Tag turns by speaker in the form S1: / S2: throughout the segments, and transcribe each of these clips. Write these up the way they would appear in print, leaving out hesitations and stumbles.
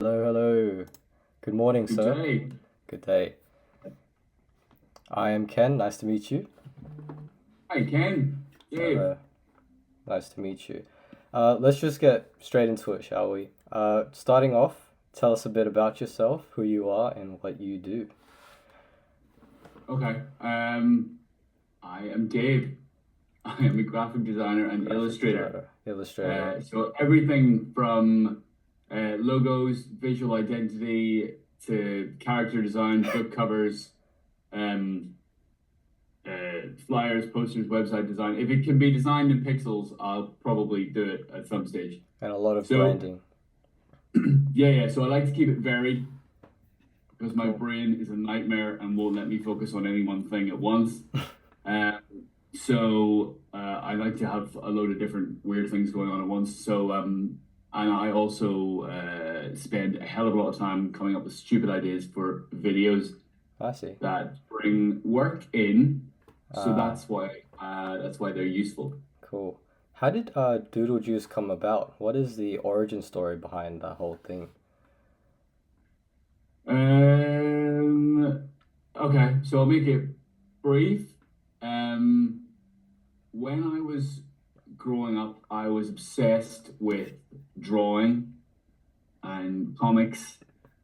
S1: Hello, hello. Good morning,
S2: Good
S1: sir.
S2: day.
S1: Good day. I am Ken. Nice to meet you.
S2: Hi, Ken. Dave.
S1: Hello. Nice to meet you. Let's just get straight into it, shall we? Starting off, tell us a bit about yourself, who you are, and what you do.
S2: Okay. I am Dave. I am a graphic designer and
S1: Graphic
S2: illustrator.
S1: designer, illustrator.
S2: So everything from logos, visual identity to character design, book covers, um, flyers, posters, website design. If it can be designed in pixels, I'll probably do it at some stage.
S1: And a lot of
S2: So
S1: branding.
S2: yeah. So I like to keep it varied because my
S1: Cool.
S2: brain is a nightmare and won't let me focus on any one thing at once. Uh, I like to have a load of different weird things going on at once. And I also spend a hell of a lot of time coming up with stupid ideas for videos
S1: I see.
S2: that bring work in. So
S1: Ah,
S2: that's why they're useful.
S1: cool. How did Doodle Juice come about? What is the origin story behind the whole thing?
S2: Um, okay, so I'll make it brief. Um, when I was growing up, I was obsessed with drawing and comics,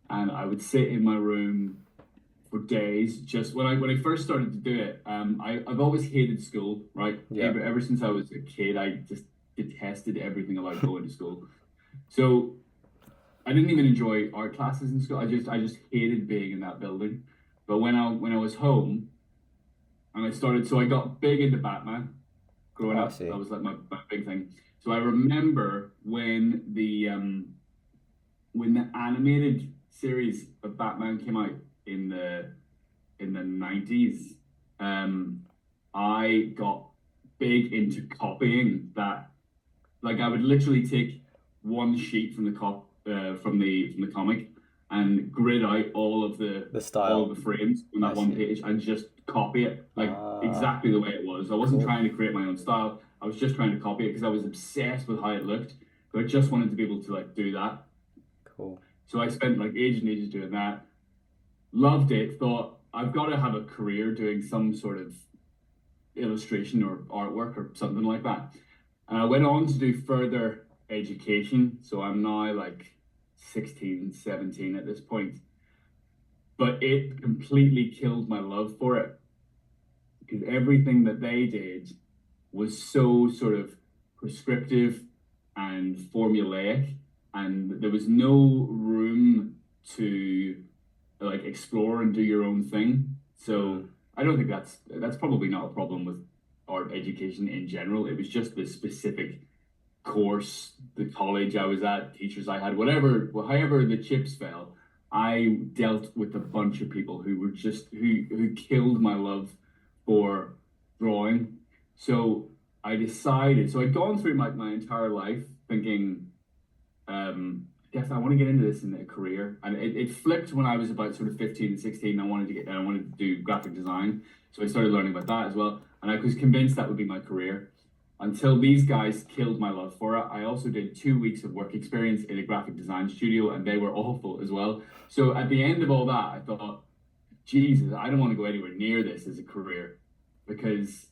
S2: and I would sit in my room for days. Just when I first started to do it, I've always hated school, right?
S1: Yeah.
S2: Ever since I was a kid, I just detested everything about going to school. So I didn't even enjoy art classes in school. I just hated being in that building. But when I was home and I got big into Batman growing
S1: I
S2: up. That
S1: see.
S2: was like my big thing. So I remember when the animated series of Batman came out in the 90s. Um, I got big into copying that. Like I would literally take one sheet from the comic and grid out
S1: The
S2: all
S1: style.
S2: of the frames on
S1: I
S2: that one
S1: see.
S2: page and just copy it like
S1: Ah,
S2: exactly the way it was. I wasn't
S1: cool.
S2: trying to create my own style. I was just trying to copy it because I was obsessed with how it looked. But I just wanted to be able to like do that.
S1: Cool.
S2: So I spent like ages and ages doing that. Loved it. Thought I've got to have a career doing some sort of illustration or artwork or something like that. And I went on to do further education. So I'm now like 16, 17 at this point. But it completely killed my love for it because everything that they did was so sort of prescriptive and formulaic, and there was no room to like explore and do your own thing.
S1: Hmm.
S2: So I don't think that's probably not a problem with art education in general. It was just the specific course, the college I was at, teachers I had, whatever, however the chips fell. I dealt with a bunch of people who were just who killed my love for drawing. So I decided. So I'd gone through my entire life thinking, yes, I want to get into this in a career. And it flipped when I was about sort of 15 and 16. I wanted to do graphic design. So I started learning about that as well. And I was convinced that would be my career until these guys killed my love for it. I also did 2 weeks of work experience in a graphic design studio, and they were awful as well. So at the end of all that, I thought, Jesus, I don't want to go anywhere near this as a career because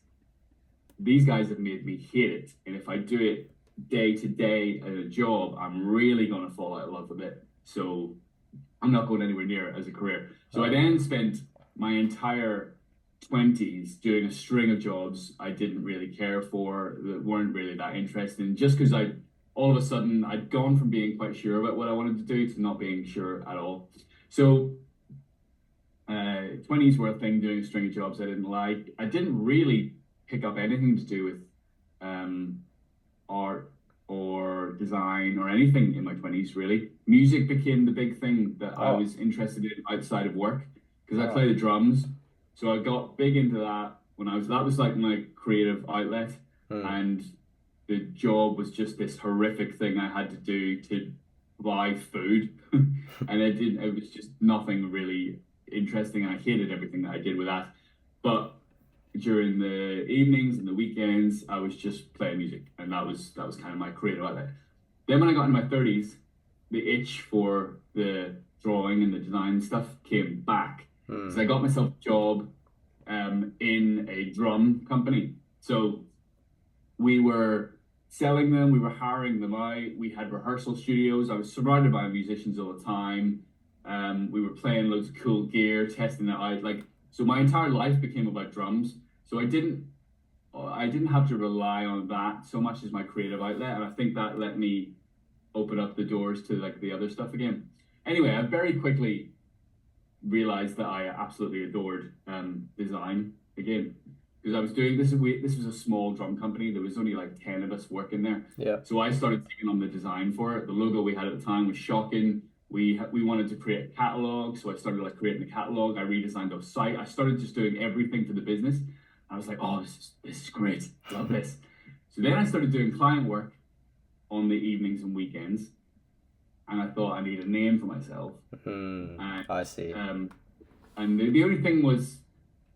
S2: these guys have made me hate it. And if I do it day to day at a job, I'm really going to fall out of love with it. So I'm not going anywhere near it as a career. So I
S1: Oh,
S2: then spent my entire 20s doing a string of jobs I didn't really care for, that weren't really that interesting, just because all of a sudden I'd gone from being quite sure about what I wanted to do to not being sure at all. So 20s were a thing doing a string of jobs I didn't like. I didn't really pick up anything to do with um, art or design or anything in my 20s, really. Music became the big thing that I
S1: oh,
S2: was interested in outside of work because I
S1: oh.
S2: play the drums. So I got big into that that was like my creative outlet.
S1: Hmm.
S2: And the job was just this horrific thing I had to do to buy food. It was just nothing really interesting. And I hated everything that I did with that. But during the evenings and the weekends, I was just playing music, and that was kind of my creative outlet. Then when I got into my 30s, the itch for the drawing and the design stuff came back. So I
S1: Mm.
S2: got myself a job in a drum company. So we were selling them, we were hiring them out, we had rehearsal studios. I was surrounded by musicians all the time. We were playing loads of cool gear, testing it out. Like, so my entire life became about drums. So I didn't have to rely on that so much as my creative outlet, and I think that let me open up the doors to like the other stuff again. Anyway, I very quickly realized that I absolutely adored design again, because I was doing this. This was a small drum company. There was only like 10 of us working there.
S1: Yeah.
S2: So I started taking on the design for it. The logo we had at the time was shocking. We wanted to create a catalog, so I started like creating the catalog. I redesigned our site. I started just doing everything for the business. I was like, oh, this is great. Love this. So then I started doing client work on the evenings and weekends, and I thought I need a name for myself. And
S1: I see.
S2: the only thing was,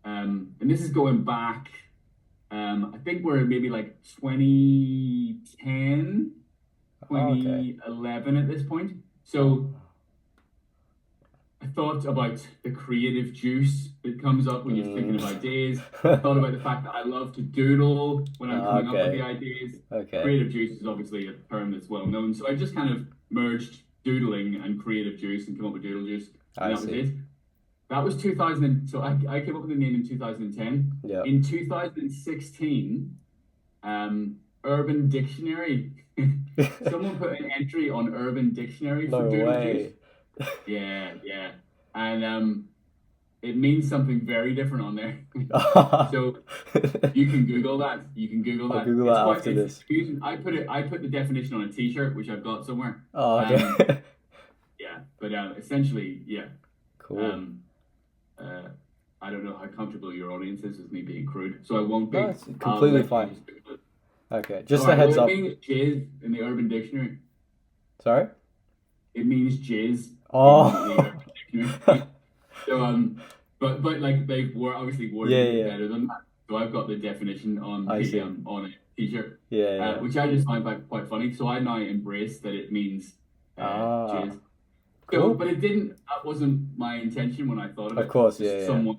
S2: and this is going back, I think we're maybe like 2010,
S1: Oh, okay.
S2: 2011 at this point. So I thought about the creative juice that comes up when you're thinking of
S1: Mm.
S2: ideas. I thought about the fact that I love to doodle when I'm coming up with the
S1: Okay.
S2: ideas.
S1: Okay.
S2: Creative juice is obviously a term that's well known. So I just kind of merged doodling and creative juice and came up with Doodle Juice. And
S1: I
S2: that was
S1: see.
S2: it. That was 2000. So I came up with the name in 2010.
S1: Yeah.
S2: In 2016, Urban Dictionary, someone put an entry on Urban Dictionary for
S1: No
S2: Doodle Juice.
S1: way.
S2: Yeah, yeah. And it means something very different on there. So you can Google that. You can Google
S1: I'll
S2: that.
S1: Google
S2: It's
S1: that
S2: quite
S1: after
S2: it's
S1: this.
S2: confusing. I put the definition on a t-shirt, which I've got somewhere.
S1: Oh, okay.
S2: Yeah, but essentially, yeah.
S1: Cool.
S2: Um, uh, I don't know how comfortable your audience is with me being crude, so I won't
S1: No,
S2: be.
S1: it's
S2: I'll
S1: completely
S2: let you
S1: fine.
S2: just Google it.
S1: Okay,
S2: All
S1: just a
S2: right. Well,
S1: heads
S2: it
S1: up.
S2: means jizz in the Urban Dictionary.
S1: Sorry?
S2: It means jizz in the
S1: Oh.
S2: Urban Dictionary. So but like they were obviously worded
S1: Yeah,
S2: it
S1: yeah.
S2: better than that. So I've got the definition
S1: I see.
S2: on a t-shirt,
S1: Yeah, yeah.
S2: which I just find quite funny. So I now embrace that it means
S1: Ah,
S2: jizz. So,
S1: cool.
S2: but it didn't. That wasn't my intention when I thought of
S1: Of
S2: it.
S1: course,
S2: Just
S1: yeah,
S2: someone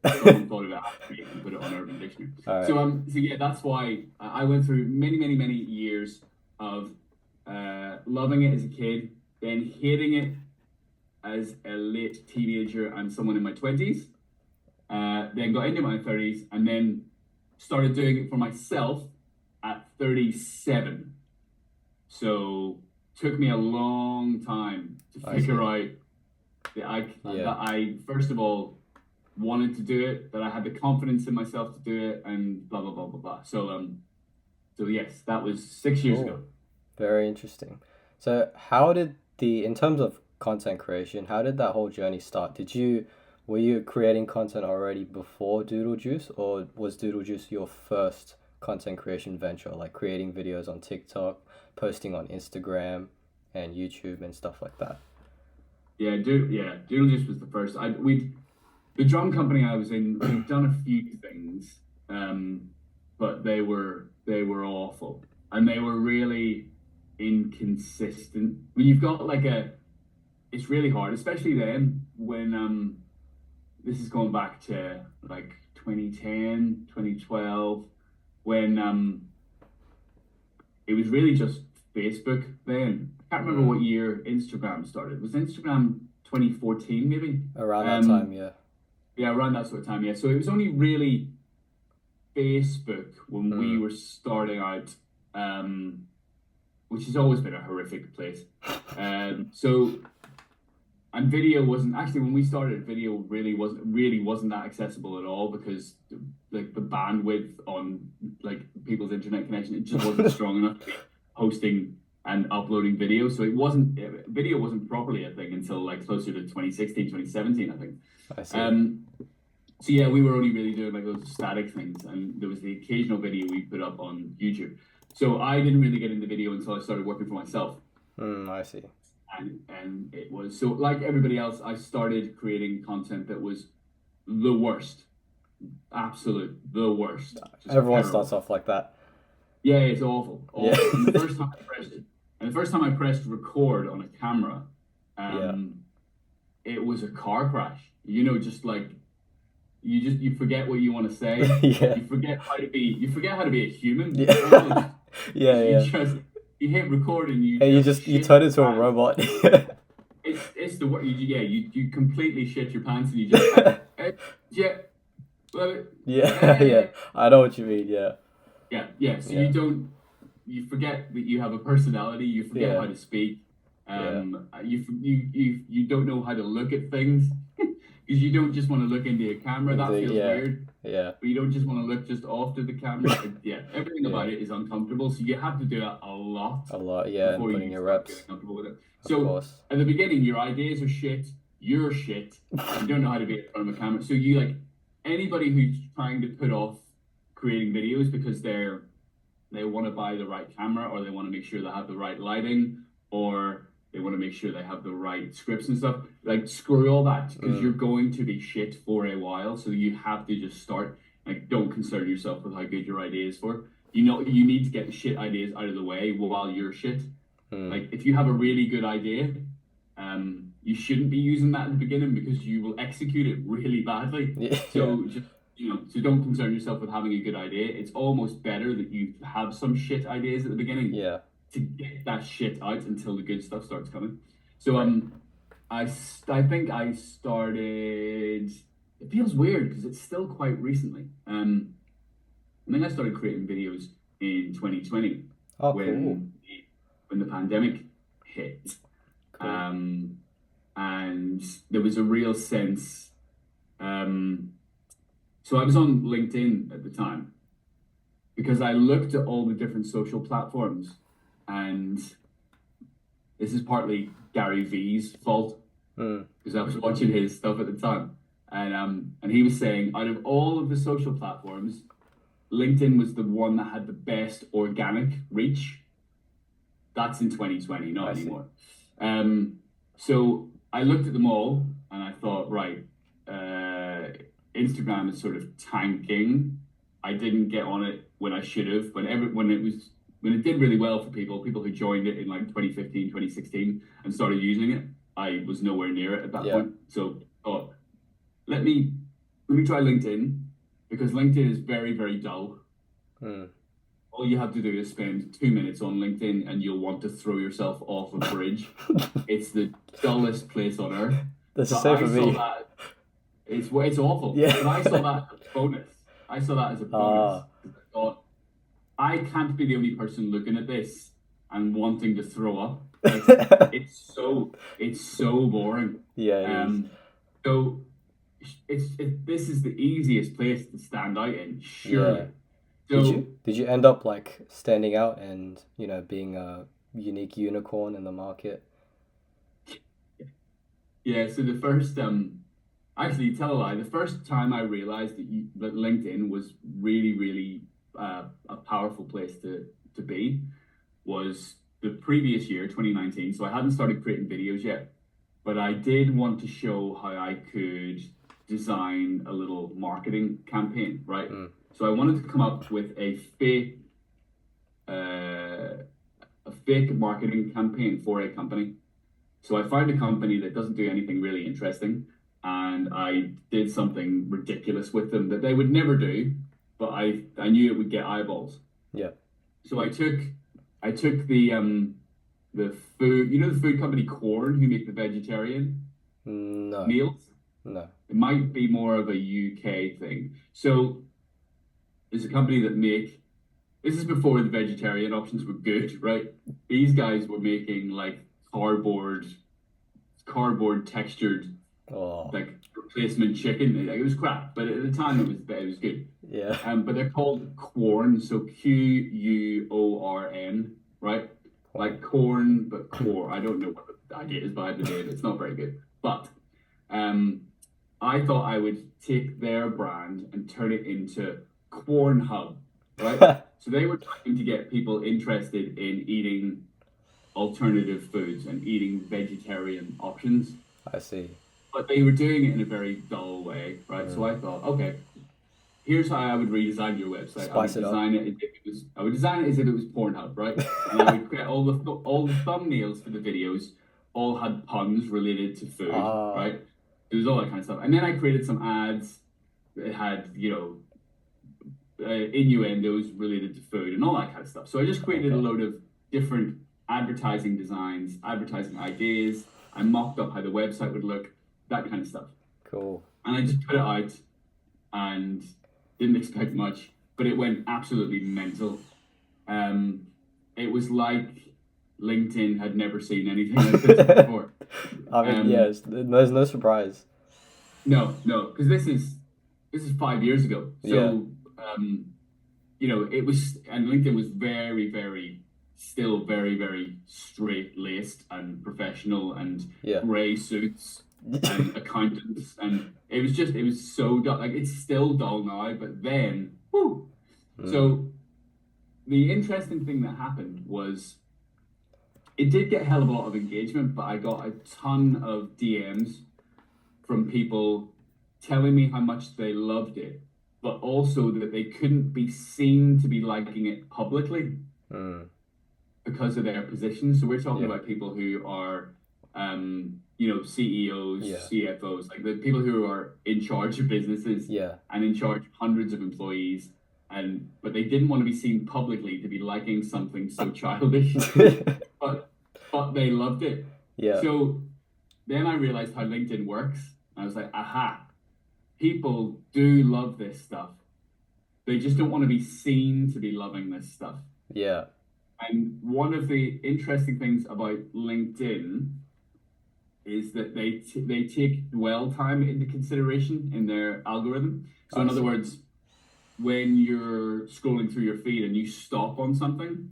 S2: thought of it after me and put it on Urban Dictionary.
S1: yeah. All right.
S2: So yeah, that's why I went through many years of loving it as a kid, then hating it as a late teenager and someone in my 20s, then got into my 30s, and then started doing it for myself at 37. So took me a long time to
S1: I
S2: figure
S1: see.
S2: out that
S1: Yeah.
S2: I first of all wanted to do it, that I had the confidence in myself to do it, and blah blah blah blah blah. So yes, that was 6 years ago.
S1: Cool. Very interesting. So, how did in terms of content creation, how did that whole journey start? Were you creating content already before Doodle Juice, or was Doodle Juice your first content creation venture, like creating videos on TikTok, posting on Instagram and YouTube and stuff like that?
S2: Doodle Juice was the first. The drum company I was in, we'd done a few things, but they were awful, and they were really inconsistent. When you've got it's really hard, especially then when this is going back to like 2010, 2012, when it was really just Facebook then. I can't remember what year Instagram started. Was Instagram 2014 maybe?
S1: Around that time, yeah.
S2: Yeah, around that sort of time, yeah. So it was only really Facebook when we were starting out, which has always been a horrific place. So and video wasn't actually when we started. Video really wasn't that accessible at all because like the bandwidth on like people's internet connection, it just wasn't strong enough to be hosting and uploading video. So video wasn't properly a thing until like closer to 2016, 2017, I think.
S1: I see.
S2: So yeah, we were only really doing like those static things, and there was the occasional video we put up on YouTube. So I didn't really get into video until I started working for myself.
S1: I see.
S2: And it was so like everybody else, I started creating content that was the worst, the worst. Just
S1: Everyone
S2: terrible.
S1: starts off like that.
S2: Yeah, it's awful.
S1: Yeah.
S2: And the first time I pressed it, And the first time I pressed record on a camera,
S1: Yeah.
S2: um, it was a car crash. Just like you forget what you want to say.
S1: Yeah.
S2: You forget how to be a human.
S1: Yeah. Yeah,
S2: You
S1: yeah.
S2: just you hit record and you
S1: And you
S2: just
S1: just you
S2: shit
S1: turn
S2: your
S1: into a
S2: pants.
S1: robot.
S2: It's the word. Yeah, you completely shit your pants and you just yeah, well,
S1: Yeah, yeah.
S2: eh.
S1: I know what you mean. Yeah.
S2: Yeah. So
S1: Yeah.
S2: you forget that you have a personality. You forget
S1: Yeah.
S2: how to speak.
S1: Yeah.
S2: You don't know how to look at things because you don't just want to look into a camera.
S1: And
S2: That feels
S1: yeah.
S2: weird.
S1: Yeah.
S2: But you don't just want to look just off to the camera. Yeah, everything
S1: Yeah.
S2: about it is uncomfortable. So you have to do it a lot
S1: A lot. Yeah, and
S2: before
S1: putting
S2: you
S1: your
S2: start getting
S1: reps,
S2: comfortable with it.
S1: of
S2: So
S1: course.
S2: at the beginning, your ideas are shit. You're shit. You don't know how to be in front of a camera. So you like anybody who's trying to put off creating videos because they want to buy the right camera or they want to make sure they have the right lighting or they want to make sure they have the right scripts and stuff. Like screw all that because you're
S1: Mm.
S2: going to be shit for a while. So you have to just start. Like don't concern yourself with how good your idea is for. You need to get the shit ideas out of the way while you're shit.
S1: Mm.
S2: Like if you have a really good idea, you shouldn't be using that at the beginning because you will execute it really badly.
S1: Yeah.
S2: So just so don't concern yourself with having a good idea. It's almost better that you have some shit ideas at the beginning
S1: Yeah.
S2: to get that shit out until the good stuff starts coming. So
S1: Right.
S2: I think I started. It feels weird because it's still quite recently. I think I started creating videos in 2020
S1: Oh, cool.
S2: when when the pandemic hit.
S1: Cool.
S2: And there was a real sense. Um, so I was on LinkedIn at the time because I looked at all the different social platforms, and this is partly Gary V's fault
S1: Mm.
S2: because I was watching his stuff at the time, and he was saying out of all of the social platforms, LinkedIn was the one that had the best organic reach. That's in 2020, not
S1: I see.
S2: anymore. So I looked at them all and I thought, right, Instagram is sort of tanking. I didn't get on it when I should have. When it did really well for people who joined it in like 2015, 2016 and started using it, I was nowhere near it at that
S1: Yeah.
S2: point. So I thought, let me try LinkedIn because LinkedIn is very, very dull.
S1: Mm.
S2: All you have to do is spend 2 minutes on LinkedIn and you'll want to throw yourself off a bridge. It's the dullest place on earth.
S1: That's the
S2: But
S1: same
S2: I
S1: for
S2: saw
S1: me.
S2: that it's awful.
S1: Yeah.
S2: But I saw that as a bonus. I saw that as a bonus.
S1: Ah.
S2: I thought I can't be the only person looking at this and wanting to throw up. Like it's so boring.
S1: Yeah, it is.
S2: Um, so this is the easiest place to stand out in,
S1: Yeah.
S2: surely.
S1: Did you
S2: So
S1: did you end up like standing out and, being a unique unicorn in the market?
S2: yeah, so the first actually tell a lie, the first time I realized that LinkedIn was really, really a powerful place to be was the previous year, 2019. So I hadn't started creating videos yet, but I did want to show how I could design a little marketing campaign, right?
S1: Mm.
S2: So I wanted to come up with uh, a fake marketing campaign for a company. So I found a company that doesn't do anything really interesting, and I did something ridiculous with them that they would never do, but I knew it would get eyeballs.
S1: Yeah.
S2: So I took the food, the food company Corn who make the vegetarian
S1: No.
S2: meals.
S1: No.
S2: It might be more of a UK thing. So there's a company that make this is before the vegetarian options were good, right? These guys were making like cardboard textured
S1: Oh.
S2: like replacement chicken. Like, it was crap, but at the time it was good.
S1: Yeah.
S2: But they're called Quorn, so Quorn, right?
S1: Porn.
S2: Like corn, but core. I don't know what the idea is behind the name. It's not very good. But um, I thought I would take their brand and turn it into Corn Hub, right? So they were trying to get people interested in eating alternative foods and eating vegetarian options,
S1: I see.
S2: but they were doing it in a very dull way, right? So
S1: Mm.
S2: I thought, okay, here's how I would redesign your website. I would
S1: Spice it up.
S2: design it as if it was I would design it as if it was Pornhub, right? And I would create all the thumbnails for the videos all had puns related to food,
S1: Ah,
S2: right? It was all that kind of stuff. And then I created some ads that had, innuendos related to food and all that kind of stuff. So I just created a
S1: okay.
S2: load of different advertising designs, advertising ideas. I mocked up how the website would look, that kind of stuff.
S1: Cool.
S2: And I just put it out and didn't expect much, but it went absolutely mental. Um, it was like LinkedIn had never seen anything like this before.
S1: I mean,
S2: Um,
S1: yes, there's no surprise.
S2: no, because this is 5 years ago.
S1: Yeah,
S2: So it was, and LinkedIn was very, very, still very, very straight laced and professional and
S1: yeah.
S2: grey suits and accountants, and it was so dull. Like it's still dull now, but then, whoo.
S1: Mm,
S2: So the interesting thing that happened was it did get a hell of a lot of engagement, but I got a ton of DMs from people telling me how much they loved it, but also that they couldn't be seen to be liking it publicly
S1: mm,
S2: because of their position. So we're talking
S1: yeah,
S2: about people who are, CEOs,
S1: yeah,
S2: CFOs, like the people who are in charge of businesses
S1: yeah.
S2: and in charge of hundreds of employees, and but they didn't want to be seen publicly to be liking something so childish, but they loved it.
S1: Yeah,
S2: So then I realized how LinkedIn works. I was like, aha, people do love this stuff. They just don't want to be seen to be loving this stuff.
S1: yeah.
S2: And one of the interesting things about LinkedIn is that they take dwell time into consideration in their algorithm. So
S1: I
S2: in other
S1: see.
S2: words, when you're scrolling through your feed and you stop on something,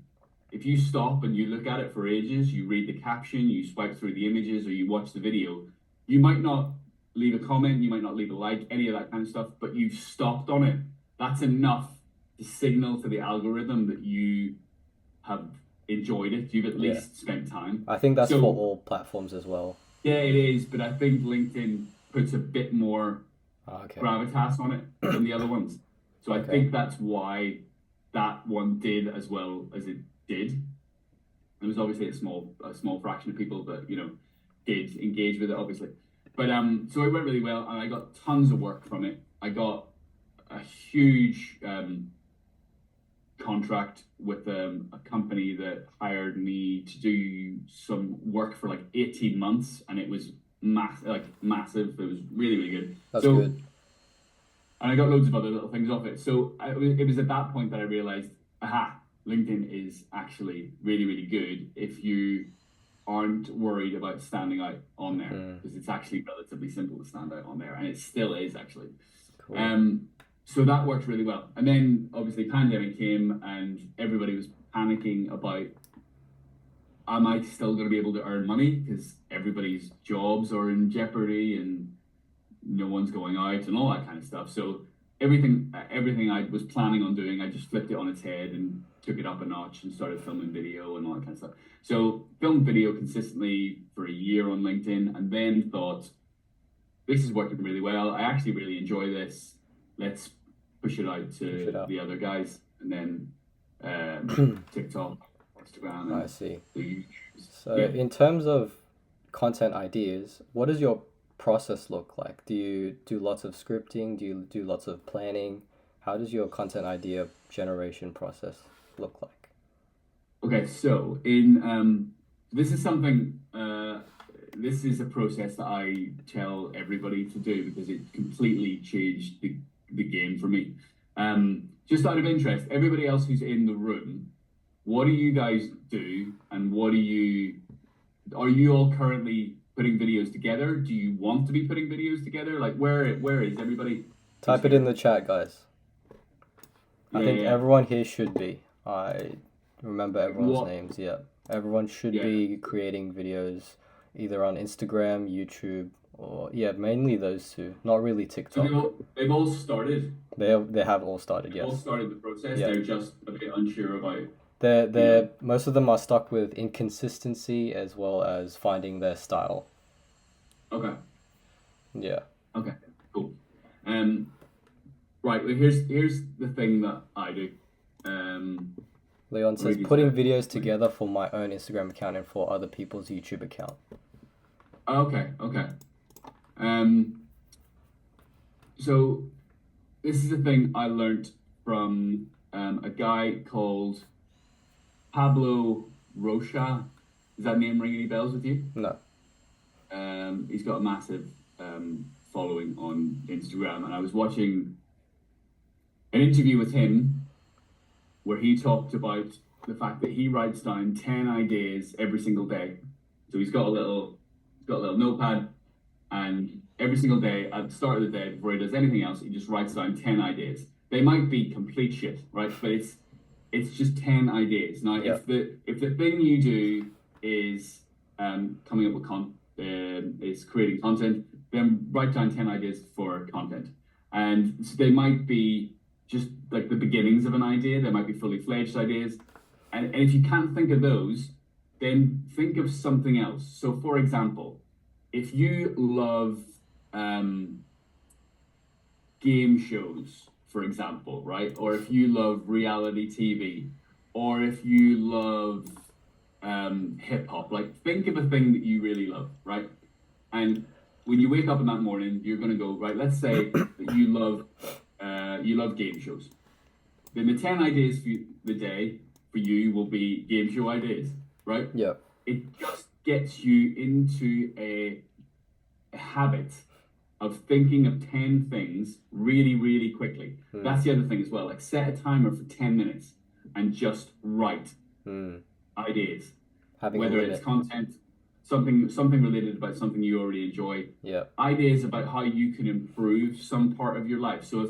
S2: if you stop and you look at it for ages, you read the caption, you swipe through the images, or you watch the video, you might not leave a comment, you might not leave a like, any of that kind of stuff, but you've stopped on it. That's enough to signal to the algorithm that you have enjoyed it. You've at
S1: Yeah.
S2: least spent time.
S1: I think that's for
S2: So
S1: all platforms as well.
S2: yeah, it is, but I think LinkedIn puts a bit more
S1: Ah, okay.
S2: gravitas on it than the other ones. So I
S1: Okay.
S2: think that's why that one did as well as it did. There was obviously a small fraction of people that did engage with it, obviously. But so it went really well, and I got tons of work from it. I got a huge contract with a company that hired me to do some work for like 18 months, and it was massive. It was really, really good.
S1: That's
S2: So,
S1: good.
S2: and I got loads of other little things off it. So it was at that point that I realized, aha, LinkedIn is actually really, really good if you aren't worried about standing out on there,
S1: Mm,
S2: because it's actually relatively simple to stand out on there, and it still is actually.
S1: cool.
S2: So that worked really well. And then obviously pandemic came and everybody was panicking about, am I still going to be able to earn money? Because everybody's jobs are in jeopardy and no one's going out and all that kind of stuff. So everything I was planning on doing, I just flipped it on its head and took it up a notch and started filming video and all that kind of stuff. So filmed video consistently for a year on LinkedIn, and then thought, this is working really well. I actually really enjoy this. Let's push it out
S1: Push it
S2: to
S1: out.
S2: the other guys, and then TikTok, Instagram,
S1: I
S2: and
S1: see.
S2: the YouTubes.
S1: So,
S2: Yeah.
S1: in terms of content ideas, what does your process look like? Do you do lots of scripting? Do you do lots of planning? How does your content idea generation process look like?
S2: Okay. So in this is something. This is a process that I tell everybody to do because it completely changed the game for me. Just out of interest, everybody else who's in the room, what do you guys do, and what do you are you all currently putting videos together? Do you want to be putting videos together? Like where is everybody who's
S1: Type it in
S2: here?
S1: the chat, guys. I
S2: Yeah,
S1: think
S2: yeah.
S1: everyone here should be. I remember
S2: Like
S1: everyone's
S2: what?
S1: names. Yeah. Everyone should
S2: Yeah.
S1: be creating videos either on Instagram, YouTube, or yeah, mainly those two. Not really
S2: So
S1: TikTok.
S2: they've all started.
S1: They have all started,
S2: They've all
S1: yes.
S2: started the process.
S1: Yeah.
S2: They're just a bit unsure about, you know.
S1: They're most of them are stuck with inconsistency as well as finding their style.
S2: Okay.
S1: Yeah.
S2: Okay. Cool. Um. Right. Well, here's the thing that I do.
S1: Leon says
S2: Really
S1: putting
S2: sad.
S1: videos together for my own Instagram account and for other people's YouTube account.
S2: Okay. Okay. Um. So this is a thing I learned from a guy called Pablo Rocha. Does that name ring any bells with you?
S1: No.
S2: He's got a massive following on Instagram, and I was watching an interview with him where he talked about the fact that he writes down 10 ideas every single day. So he's got a little notepad, and every single day at the start of the day before he does anything else, he just writes down 10 ideas. They might be complete shit, right? But it's just 10 ideas. Now,
S1: Yeah.
S2: if the thing you do is coming up with is creating content, then write down 10 ideas for content. And so they might be just like the beginnings of an idea, they might be fully fledged ideas. And if you can't think of those, then think of something else. So, for example, if you love um, game shows, for example, right? Or if you love reality TV, or if you love hip hop, like think of a thing that you really love, right? And when you wake up in that morning, you're gonna go, right, let's say that you love game shows. Then the 10 ideas for the day for you will be game show ideas, right?
S1: Yeah.
S2: It just gets you into a habit of thinking of 10 things really, really quickly. That's the other thing as well. Like set a timer for 10 minutes and just write ideas,
S1: Having a
S2: whether it's
S1: limit.
S2: content, something related about something you already enjoy,
S1: Yeah.
S2: ideas about how you can improve some part of your life. So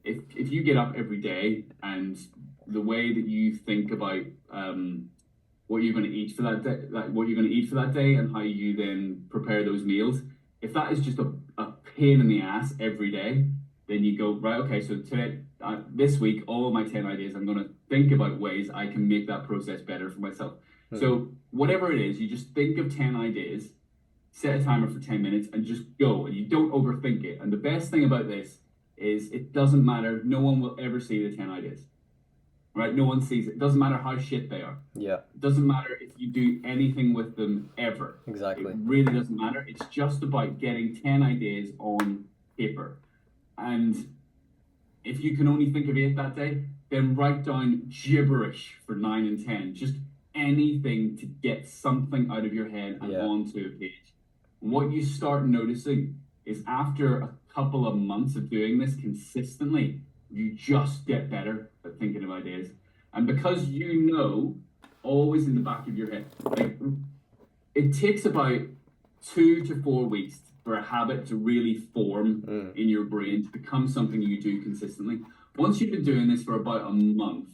S2: if you get up every day and the way that you think about what you're going to eat for that day, like what you're going to eat for that day, and how you then prepare those meals. If that is just a pain in the ass every day, then you go, right, okay, so today, this week, all of my 10 ideas, I'm going to think about ways I can make that process better for myself. So whatever it is, you just think of 10 ideas, set a timer for 10 minutes, and just go. And you don't overthink it. And the best thing about this is it doesn't matter. No one will ever see the 10 ideas. Right? No one sees it. It doesn't matter how shit they are.
S1: Yeah.
S2: It doesn't matter if you do anything with them ever.
S1: Exactly.
S2: It really doesn't matter. It's just about getting 10 ideas on paper. And if you can only think of 8 that day, then write down gibberish for 9 and 10. Just anything to get something out of your head and onto a page. What you start noticing is after a couple of months of doing this consistently, you just get better at thinking of ideas. And because you know, always in the back of your head, like it takes about 2 to 4 weeks for a habit to really form in your brain to become something you do consistently. Once you've been doing this for about a month,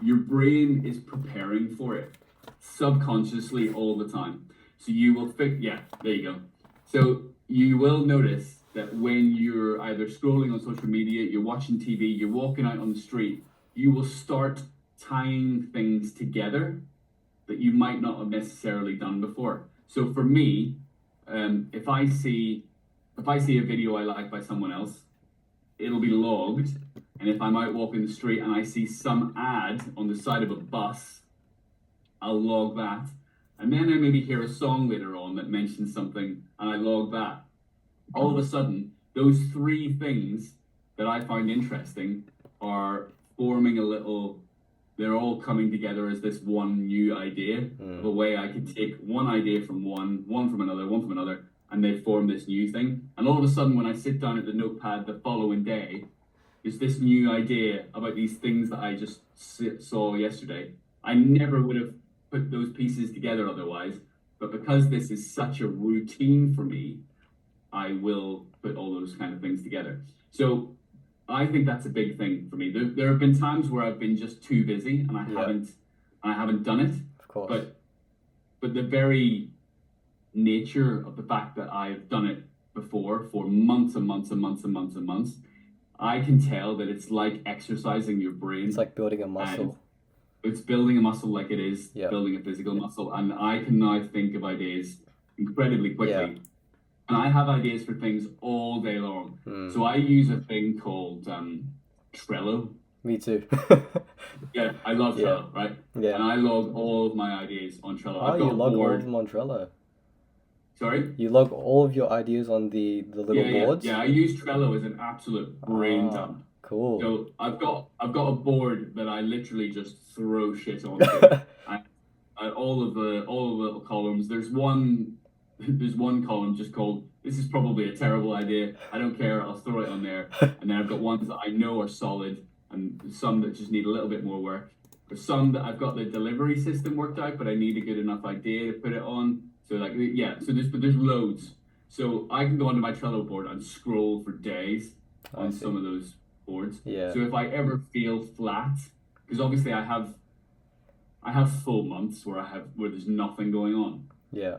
S2: your brain is preparing for it subconsciously all the time. So you will there you go. So you will notice that when you're either scrolling on social media, you're watching TV, you're walking out on the street, you will start tying things together that you might not have necessarily done before. So for me, if I see a video I like by someone else, it'll be logged. And if I'm out walking the street and I see some ad on the side of a bus, I'll log that. And then I maybe hear a song later on that mentions something and I log that. All of a sudden, those 3 things that I find interesting are forming they're all coming together as this one new idea of a way I could take one idea from one from another, and they form this new thing. And all of a sudden, when I sit down at the notepad the following day, there's this new idea about these things that I just saw yesterday. I never would have put those pieces together otherwise, but because this is such a routine for me, I will put all those kind of things together. So I think that's a big thing for me. There have been times where I've been just too busy and I haven't done it.
S1: Of course.
S2: But the very nature of the fact that I've done it before for months and months and months and months and months, I can tell that it's like exercising your brain.
S1: It's like building a muscle.
S2: It's building a muscle like it is building a physical muscle. And I can now think of ideas incredibly quickly. and I have ideas for things all day long. So I use a thing called Trello.
S1: Me too.
S2: Yeah, I love
S1: Yeah.
S2: Trello, right?
S1: Yeah.
S2: And I log all of my ideas on Trello.
S1: Oh,
S2: I've
S1: you
S2: got a
S1: log all of
S2: board.
S1: them on Trello.
S2: Sorry?
S1: You log all of your ideas on the little boards?
S2: Yeah. I use Trello as an absolute brain
S1: Ah,
S2: dump.
S1: cool.
S2: So I've got a board that I literally just throw shit onto. All of the little columns. There's one column just called "This is probably a terrible idea. I don't care. I'll throw it on there." And then I've got ones that I know are solid, and some that just need a little bit more work. There's some that I've got the delivery system worked out, but I need a good enough idea to put it on. So like yeah, so there's loads. So I can go onto my Trello board and scroll for days
S1: I
S2: on
S1: see.
S2: some of those boards.
S1: Yeah.
S2: So if I ever feel flat, because obviously I have full months where there's nothing going on.
S1: Yeah.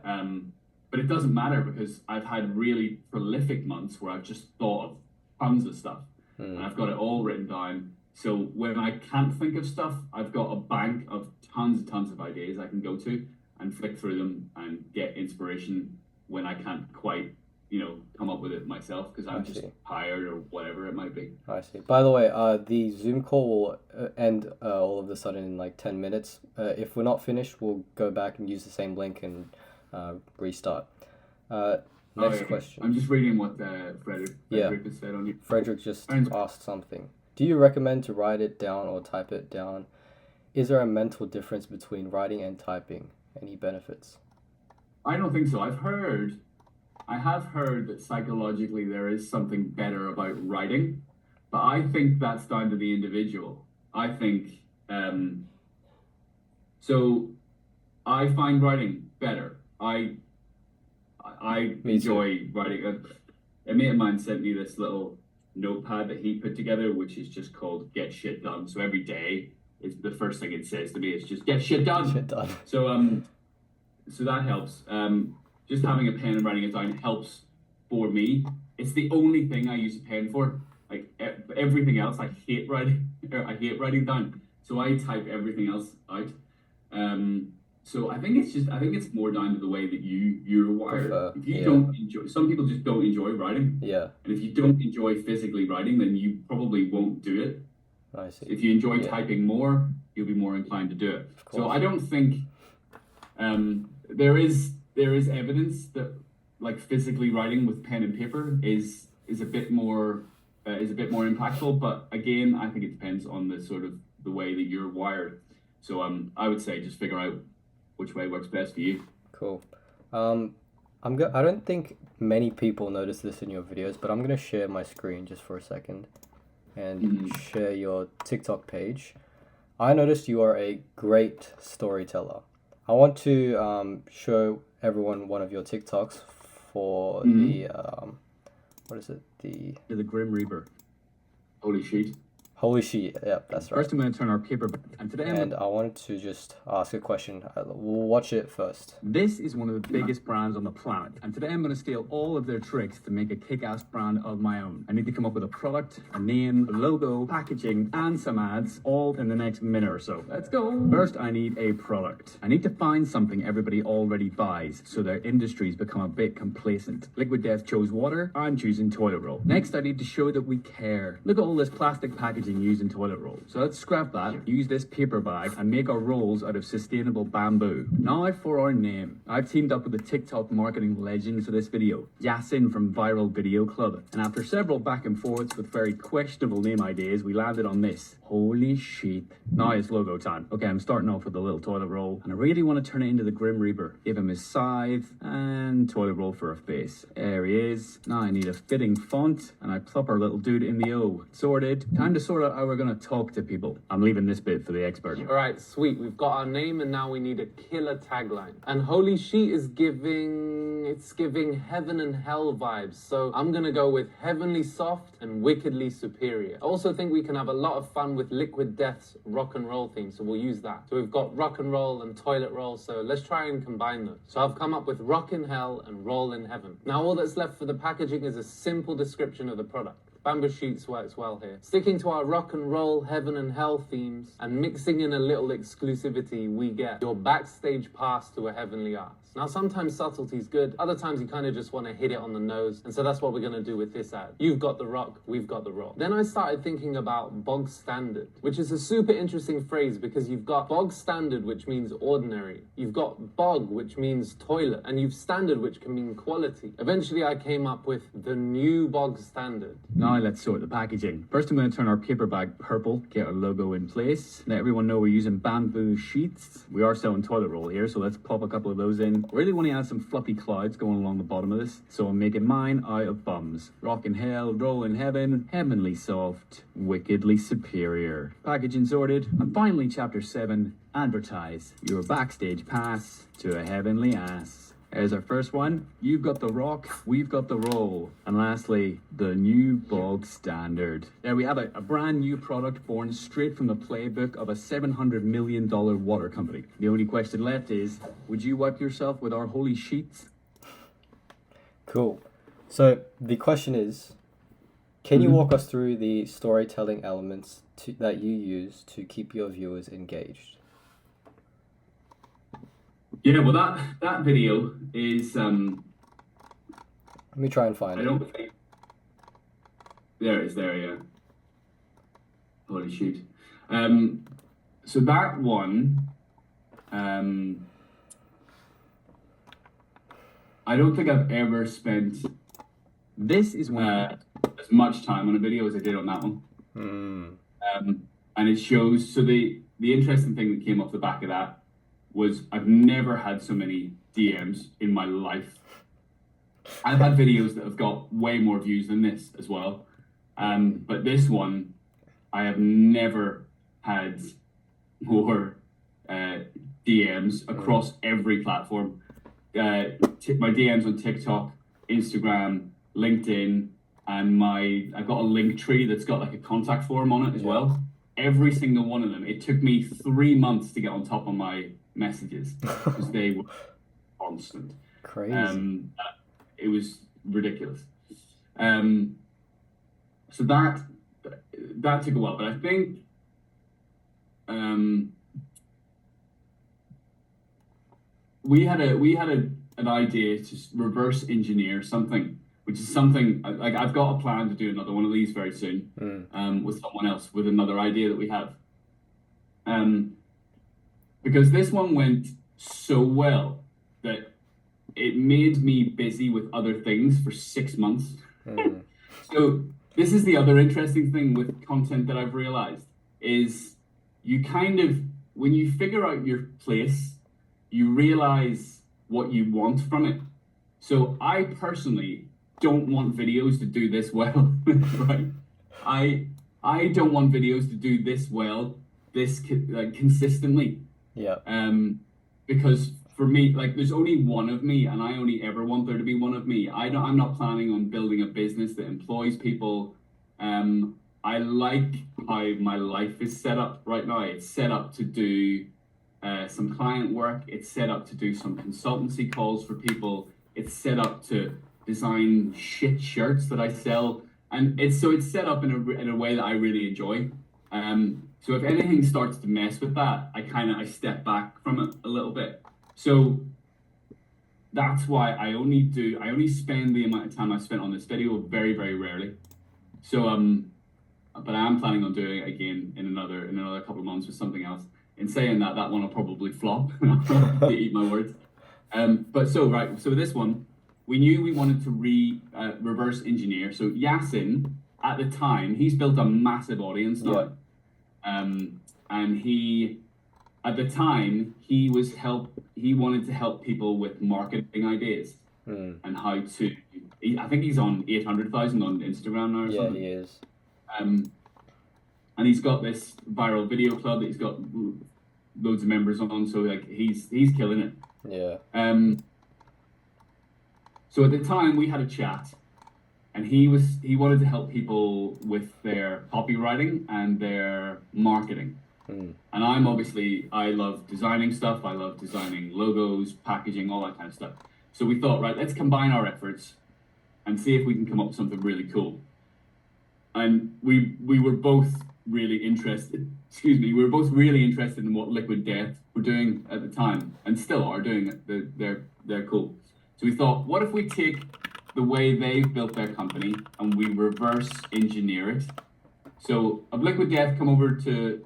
S2: But it doesn't matter because I've had really prolific months where I've just thought of tons of stuff and I've got it all written down. So when I can't think of stuff, I've got a bank of tons of ideas I can go to and flick through them and get inspiration when I can't quite, come up with it myself because
S1: I
S2: I'm just
S1: see.
S2: tired or whatever it might be.
S1: I see. By the way, the Zoom call will end all of a sudden in like 10 minutes. If we're not finished, we'll go back and use the same link and restart.
S2: Oh,
S1: Next
S2: okay.
S1: question.
S2: I'm just reading what Frederick
S1: Yeah.
S2: has said on you.
S1: Frederick just
S2: And
S1: asked something. Do you recommend to write it down or type it down? Is there a mental difference between writing and typing? Any benefits?
S2: I don't think so. I have heard that psychologically there is something better about writing, but I think that's down to the individual. I think so. I find writing better. I
S1: Me too.
S2: enjoy writing. A mate of mine sent me this little notepad that he put together, which is just called "Get Shit Done." So every day, it's the first thing it says to me is just "Get shit done."
S1: Shit done.
S2: So that helps. Just having a pen and writing it down helps for me. It's the only thing I use a pen for. Like everything else, I hate writing. I hate writing down. So I type everything else out. So I think it's more down to the way that you're wired.
S1: Prefer.
S2: If you
S1: Yeah.
S2: don't enjoy, some people just don't enjoy writing,
S1: Yeah.
S2: and if you don't enjoy physically writing, then you probably won't do it.
S1: I see.
S2: If you enjoy
S1: Yeah.
S2: typing more, you'll be more inclined to do it.
S1: Of
S2: So
S1: course.
S2: I don't think there is evidence that like physically writing with pen and paper is a bit more impactful. But again, I think it depends on the sort of the way that you're wired. So I would say just figure out which way works best for you.
S1: Cool. I don't think many people notice this in your videos, but I'm gonna share my screen just for a second and share your TikTok page. I noticed you are a great storyteller. I want to show everyone one of your TikToks for the what is it?
S3: To the Grim Reaper.
S2: Holy shit.
S1: Holy shit! Yep, that's right.
S3: First, I'm going to turn our paper back. And today,
S1: And I wanted to just ask a question. We'll watch it first.
S3: this is one of the biggest brands on the planet. And today, I'm going to steal all of their tricks to make a kick-ass brand of my own. I need to come up with a product, a name, a logo, packaging, and some ads, all in the next minute or so. Let's go. First, I need a product. I need to find something everybody already buys, so their industries become a bit complacent. Liquid Death chose water. I'm choosing toilet roll. Next, I need to show that we care. Look at all this plastic packaging used in toilet roll. So let's scrap that, use this paper bag, and make our rolls out of sustainable bamboo. Now for our name. I've teamed up with the TikTok marketing legend for this video, Yasin from Viral Video Club. And after several back and forths with very questionable name ideas, we landed on this. Holy shit. Now it's logo time. Okay, I'm starting off with a little toilet roll, and I really want to turn it into the Grim Reaper. Give him his scythe, and toilet roll for a face. There he is. Now I need a fitting font, and I plop our little dude in the O. Sorted. Time to sort out how we're going to talk to people. I'm leaving this bit for the expert.
S4: All right, sweet. We've got our name and now we need a killer tagline. And Holy Sheet is giving heaven and hell vibes. So I'm going to go with heavenly soft and wickedly superior. I also think we can have a lot of fun with Liquid Death's rock and roll theme. So we'll use that. So we've got rock and roll and toilet roll. So let's try and combine those. So I've come up with rock in hell and roll in heaven. Now all that's left for the packaging is a simple description of the product. Bamboo sheets works well here. Sticking to our rock and roll, heaven and hell themes, and mixing in a little exclusivity, we get your backstage pass to a heavenly arts. Now, sometimes subtlety is good. Other times you kind of just want to hit it on the nose. And so that's what we're going to do with this ad. You've got the rock, we've got the rock. Then I started thinking about bog standard, which is a super interesting phrase because you've got bog standard, which means ordinary. You've got bog, which means toilet. And you've standard, which can mean quality. Eventually, I came up with the new bog standard.
S3: Now let's sort the packaging. First, I'm going to turn our paper bag purple, get our logo in place. Let everyone know we're using bamboo sheets. We are selling toilet roll here, so let's pop a couple of those in. Really want to add some fluffy clouds going along the bottom of this, so I'm making mine out of bums. Rock in hell, roll in heaven, heavenly soft, wickedly superior. Packaging sorted, and finally chapter 7, advertise your backstage pass to a heavenly ass. There's our first one. You've got the rock, we've got the roll. And lastly, the new bog standard. There we have it, a brand new product born straight from the playbook of a $700 million water company. The only question left is, would you wipe yourself with our holy sheets?
S1: Cool. So the question is, can you walk us through the storytelling elements that you use to keep your viewers engaged?
S2: Yeah, well, that video is
S1: Let me try and find
S2: I
S1: it.
S2: don't think there it is. There, yeah. Holy shoot! So that one, I don't think I've ever spent
S3: This is one.
S2: as much time on a video as I did on that one. And it shows. So the interesting thing that came off the back of that was I've never had so many DMs in my life. I've had videos that have got way more views than this as well. But this one, I have never had more DMs across every platform. My DMs on TikTok, Instagram, LinkedIn, and I've got a link tree that's got like a contact form on it as well. Every single one of them. It took me 3 months to get on top of my messages because they were constant.
S1: Crazy.
S2: It was ridiculous. So that took a while, but I think we had an idea to reverse engineer something, which is something like I've got a plan to do another one of these very soon with someone else with another idea that we have. Because this one went so well that it made me busy with other things for 6 months. So this is the other interesting thing with content that I've realized is you kind of, when you figure out your place, you realize what you want from it. So I personally don't want videos to do this well, right? I don't want videos to do this well, consistently.
S1: Yeah.
S2: Because for me, like there's only one of me, and I only ever want there to be one of me. I'm not planning on building a business that employs people. I like how my life is set up right now. It's set up to do some client work. It's set up to do some consultancy calls for people. It's set up to design shit shirts that I sell, and it's set up in a way that I really enjoy. So if anything starts to mess with that, I step back from it a little bit. So that's why I only spend the amount of time I spent on this video very, very rarely. So but I am planning on doing it again in another couple of months with something else. In saying that, that one will probably flop. To eat my words. So this one, we knew we wanted to reverse engineer. So Yasin, at the time, he's built a massive audience now.
S1: Yeah.
S2: And he, at the time, he wanted to help people with marketing ideas and how to. I think he's on 800,000 on Instagram now or something.
S1: Yeah, he is.
S2: And he's got this viral video club that he's got loads of members on. So like he's killing it.
S1: Yeah.
S2: So at the time we had a chat, and he wanted to help people with their copywriting and their marketing. And I love designing stuff. I love designing logos, packaging, all that kind of stuff. So we thought, right, let's combine our efforts and see if we can come up with something really cool. And we were both really interested. Excuse me. We were both really interested in what Liquid Death were doing at the time, and still are doing it. They're cool. So we thought, what if we take the way they've built their company and we reverse engineer it? So, have Liquid Death come over to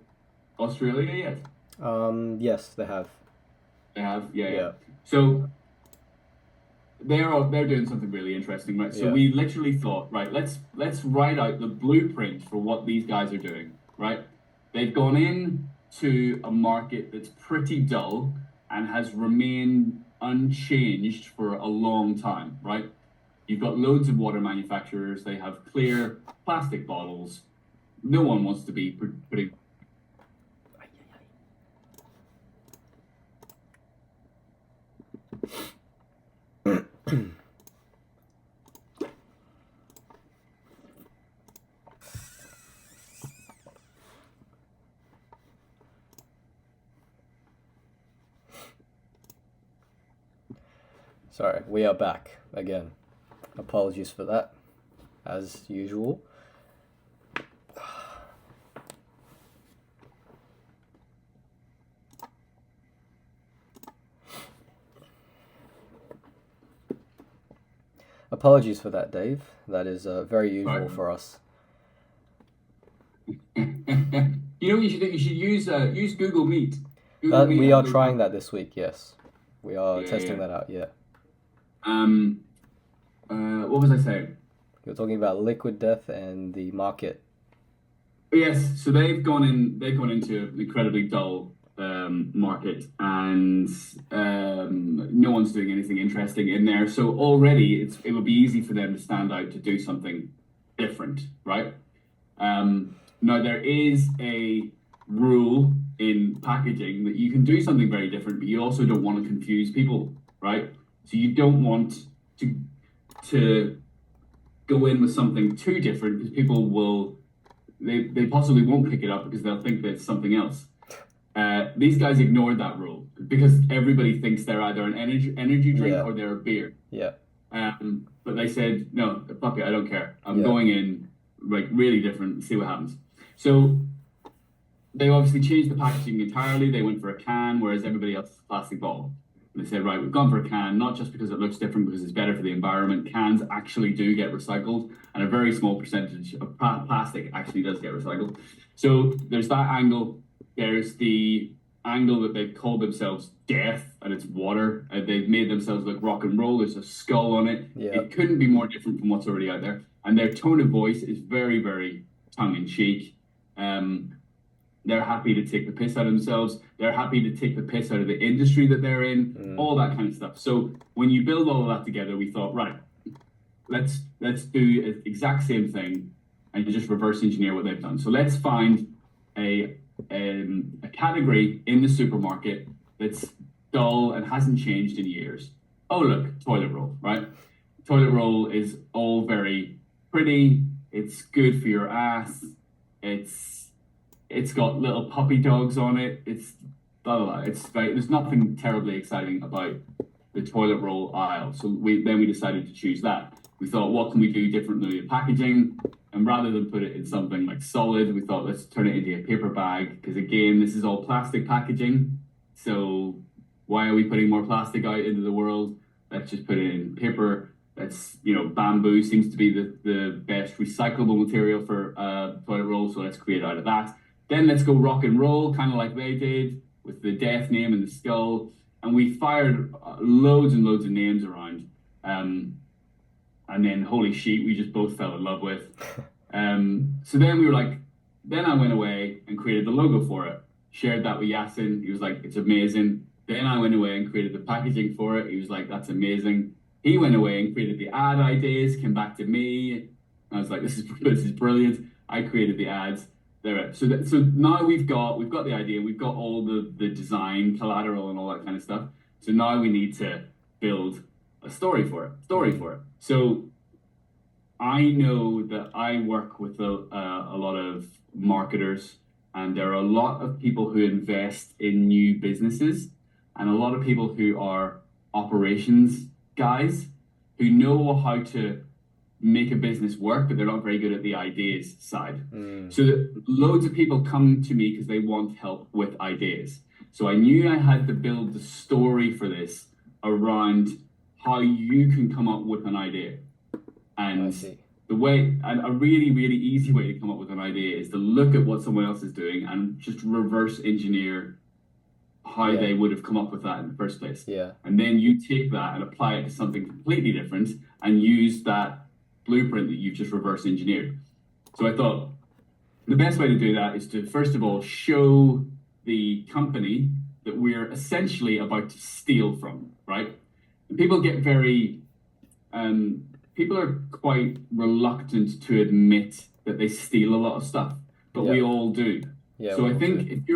S2: Australia yet?
S1: Yes, they have.
S2: They have, yeah.
S1: Yeah.
S2: So they're doing something really interesting, right? So
S1: Yeah.
S2: we literally thought, right, let's write out the blueprint for what these guys are doing, right? They've gone in to a market that's pretty dull and has remained unchanged for a long time, right? You've got loads of water manufacturers. They have clear plastic bottles. No one wants to be putting.
S1: Sorry, we are back again. Apologies for that, as usual. Apologies for that, Dave. That is very usual
S2: Right.
S1: for us.
S2: You know what you should do? You should use Google Meet. Google Meet
S1: We
S2: has
S1: are
S2: no
S1: trying that this week, yes. We are
S2: Yeah,
S1: testing
S2: yeah.
S1: that out, yeah.
S2: What was I saying?
S1: You're talking about Liquid Death and the market.
S2: Yes, so they've gone into an incredibly dull market, and no one's doing anything interesting in there. So already it would be easy for them to stand out to do something different, right? Now there is a rule in packaging that you can do something very different, but you also don't want to confuse people, right? So you don't want to go in with something too different because people will they possibly won't pick it up because they'll think that it's something else. These guys ignored that rule because everybody thinks they're either an energy drink
S1: Yeah.
S2: or they're a beer.
S1: Yeah.
S2: But they said, no, fuck it, I don't care. I'm
S1: Yeah.
S2: going in like really different, see what happens. So they obviously changed the packaging entirely. They went for a can, whereas everybody else is a plastic bottle. And they said, right, we've gone for a can, not just because it looks different, because it's better for the environment. Cans actually do get recycled, and a very small percentage of plastic actually does get recycled. So there's that angle. There's the angle that they've called themselves death, and it's water. They've made themselves look rock and roll. There's a skull on it.
S1: Yeah.
S2: It couldn't be more different from what's already out there. And their tone of voice is very, very tongue-in-cheek. They're happy to take the piss out of themselves. They're happy to take the piss out of the industry that they're in, all that kind of stuff. So when you build all of that together, we thought, right, let's do the exact same thing and just reverse engineer what they've done. So let's find a category in the supermarket that's dull and hasn't changed in years. Oh, look, toilet roll, right? Toilet roll is all very pretty. It's good for your ass. It's got little puppy dogs on it. It's blah, blah, blah. There's nothing terribly exciting about the toilet roll aisle. So we decided to choose that. We thought, what can we do differently with packaging? And rather than put it in something like solid, we thought, let's turn it into a paper bag. Because again, this is all plastic packaging. So why are we putting more plastic out into the world? Let's just put it in paper. That's, bamboo seems to be the best recyclable material for toilet roll. So let's create out of that. Then let's go rock and roll, kind of like they did with the death name and the skull. And we fired loads and loads of names around. And then, holy shit, we just both fell in love with. So then we were like, then I went away and created the logo for it. Shared that with Yasin. He was like, it's amazing. Then I went away and created the packaging for it. He was like, that's amazing. He went away and created the ad ideas, came back to me. I was like, this is brilliant. I created the ads. There. So now we've got the idea, we've got all the design, collateral, and all that kind of stuff. So now we need to build a story for it. So I know that I work with a lot of marketers, and there are a lot of people who invest in new businesses, and a lot of people who are operations guys who know how to make a business work, but they're not very good at the ideas side. So loads of people come to me because they want help with ideas. So I knew I had to build the story for this around how you can come up with an idea. And the way, and a really, really easy way to come up with an idea is to look at what someone else is doing and just reverse engineer how they would have come up with that in the first place.
S1: Yeah.
S2: And then you take that and apply it to something completely different and use that blueprint that you've just reverse engineered. So I thought the best way to do that is to, first of all, show the company that we're essentially about to steal from, right? And people get very, people are quite reluctant to admit that they steal a lot of stuff, but we all do.
S1: Yeah,
S2: so I think if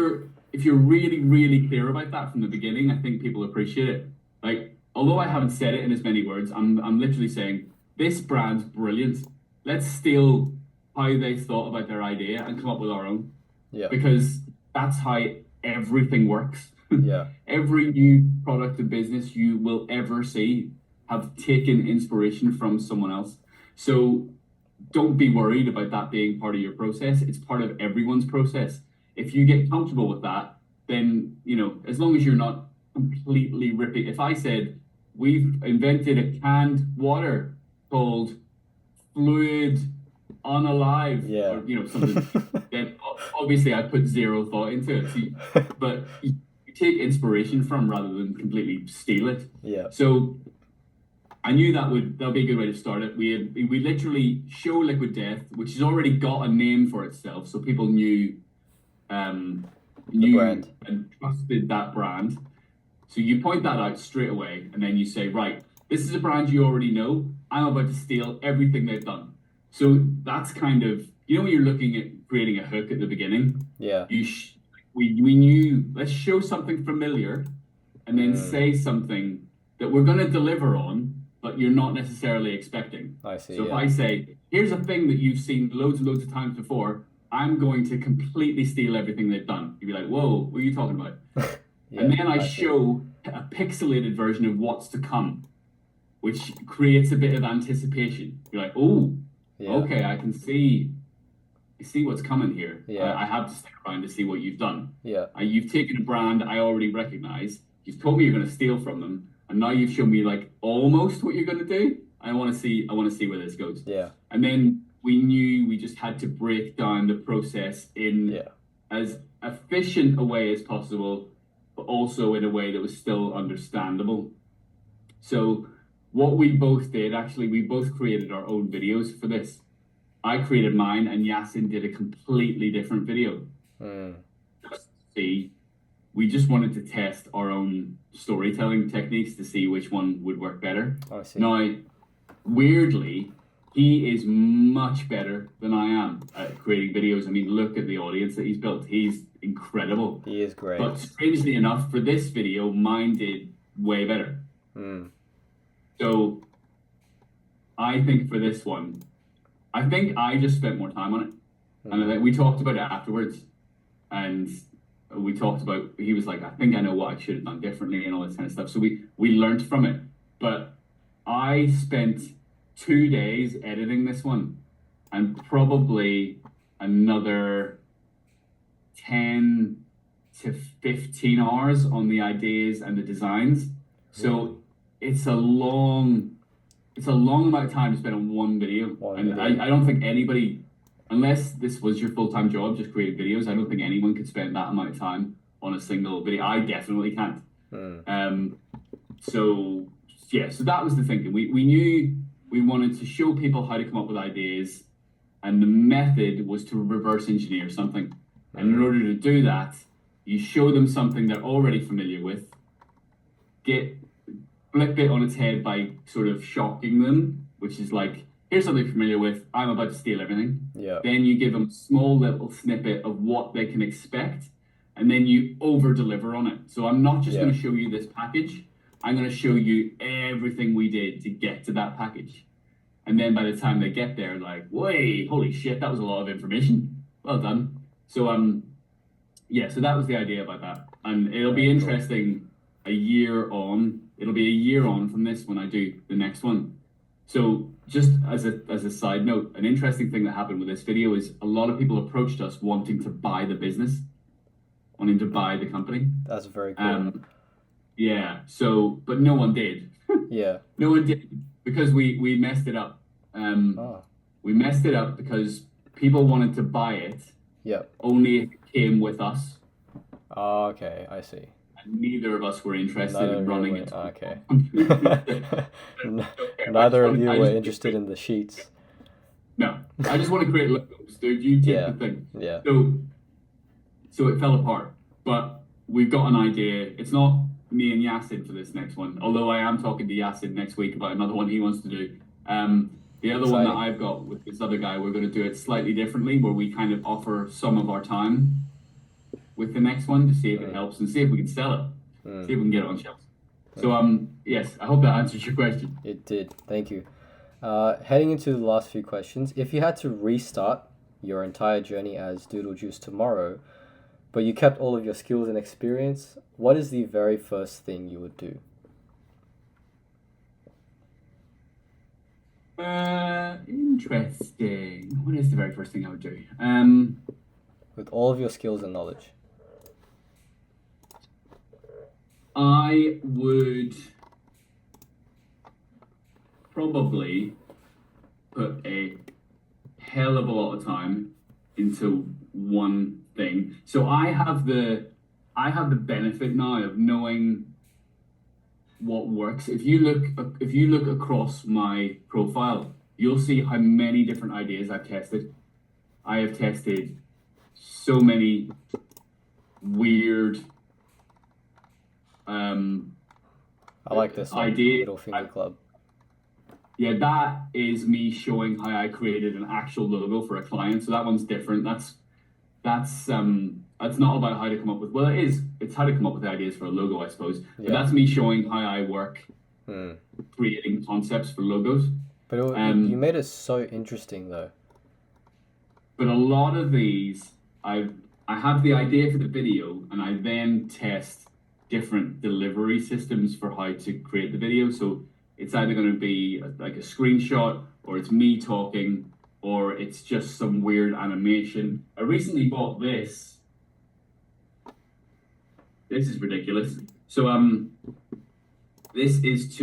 S2: you're really, really clear about that from the beginning, I think people appreciate it. Like, although I haven't said it in as many words, I'm literally saying, this brand's brilliant. Let's steal how they thought about their idea and come up with our own.
S1: Yeah.
S2: Because that's how everything works.
S1: Yeah.
S2: Every new product or business you will ever see have taken inspiration from someone else. So don't be worried about that being part of your process. It's part of everyone's process. If you get comfortable with that, then, you know, as long as you're not completely ripping. If I said, we've invented a canned water called Fluid Unalive, or, you know, something, then obviously I put zero thought into it. So but you take inspiration from rather than completely steal it.
S1: Yeah.
S2: So I knew that'd be a good way to start it. We literally show Liquid Death, which has already got a name for itself, so people knew and trusted that brand. So you point that out straight away, and then you say, right, this is a brand you already know. I'm about to steal everything they've done. So that's kind of, you know, when you're looking at creating a hook at the beginning.
S1: Yeah.
S2: We knew, let's show something familiar, and then say something that we're going to deliver on, but you're not necessarily expecting.
S1: I see.
S2: So if I say, here's a thing that you've seen loads and loads of times before, I'm going to completely steal everything they've done. You'd be like, whoa, what are you talking about? And then I show a pixelated version of what's to come, which creates a bit of anticipation. You're like, oh, okay, I see what's coming here.
S1: Yeah.
S2: I have to stick around to see what you've done.
S1: Yeah.
S2: You've taken a brand I already recognize. You've told me you're going to steal from them, and now you've shown me like almost what you're going to do. I want to see where this goes.
S1: Yeah.
S2: And then we knew we just had to break down the process in as efficient a way as possible, but also in a way that was still understandable. So what we both did, actually, we both created our own videos for this. I created mine, and Yasin did a completely different video. Just to see, we just wanted to test our own storytelling techniques to see which one would work better.
S1: I see.
S2: Now, weirdly, he is much better than I am at creating videos. I mean, look at the audience that he's built. He's incredible.
S1: He is great.
S2: But strangely enough, for this video, mine did way better. So I think for this one, I think I just spent more time on it. And I think we talked about it afterwards. And we talked about, he was like, I think I know what I should have done differently and all this kind of stuff. So we learned from it. But I spent 2 days editing this one, and probably another 10 to 15 hours on the ideas and the designs. So it's a long amount of time to spend on one video. I don't think anybody, unless this was your full-time job, just creating videos, I don't think anyone could spend that amount of time on a single video. I definitely can't. So that was the thinking. We knew we wanted to show people how to come up with ideas, and the method was to reverse engineer something. And in order to do that, you show them something they're already familiar with, flip it on its head by sort of shocking them, which is like, here's something familiar with, I'm about to steal everything.
S1: Yeah.
S2: Then you give them a small little snippet of what they can expect, and then you over-deliver on it. So I'm not just going to show you this package, I'm going to show you everything we did to get to that package. And then by the time they get there, like, wait, holy shit, that was a lot of information. Well done. So so that was the idea about that. And it'll be interesting a year on. It'll be a year on from this when I do the next one. So just as a side note, an interesting thing that happened with this video is a lot of people approached us wanting to buy the business, wanting to buy the company.
S1: That's very cool.
S2: Yeah. So, but no one did.
S1: Yeah.
S2: No one did because we messed it up.
S1: Oh.
S2: We messed it up because people wanted to buy it
S1: Yep.
S2: only if it came with us,
S1: Oh, okay, I see.
S2: and neither of us were interested
S1: Neither
S2: in
S1: of you
S2: running
S1: were-
S2: it.
S1: okay.
S2: N-
S1: Neither of you
S2: I
S1: were
S2: just-
S1: interested in the sheets.
S2: No, I just want to create logos, dude. You take
S1: Yeah.
S2: the thing.
S1: Yeah.
S2: So it fell apart, but we've got an idea. It's not me and Yasin for this next one, although I am talking to Yasin next week about another one he wants to do. The other one that
S1: Exciting.
S2: I've got with this other guy, we're going to do it slightly differently, where we kind of offer some of our time with the next one to see if it helps and see if we can sell it, see if we can get it on shelves. So yes, I hope that answers your question.
S1: It did. Thank you. Heading into the last few questions, if you had to restart your entire journey as Doodle Juice tomorrow, but you kept all of your skills and experience, what is the very first thing you would do?
S2: Interesting. What is the very first thing I would do?
S1: With all of your skills and knowledge.
S2: I would probably put a hell of a lot of time into one thing. So I have the benefit now of knowing what works. If you look across my profile, you'll see how many different ideas I've tested. I have tested so many weird
S1: I like this one,
S2: idea.
S1: Little Finger Club.
S2: Yeah, that is me showing how I created an actual logo for a client. So that one's different. That's not about how to come up with. Well, it is. It's how to come up with ideas for a logo, I suppose. But
S1: Yeah.
S2: that's me showing how I work, creating concepts for logos.
S1: But you made it so interesting though.
S2: But a lot of these, I have the idea for the video, and I then test different delivery systems for how to create the video. So it's either going to be like a screenshot, or it's me talking, or it's just some weird animation. I recently bought this. This is ridiculous. So this is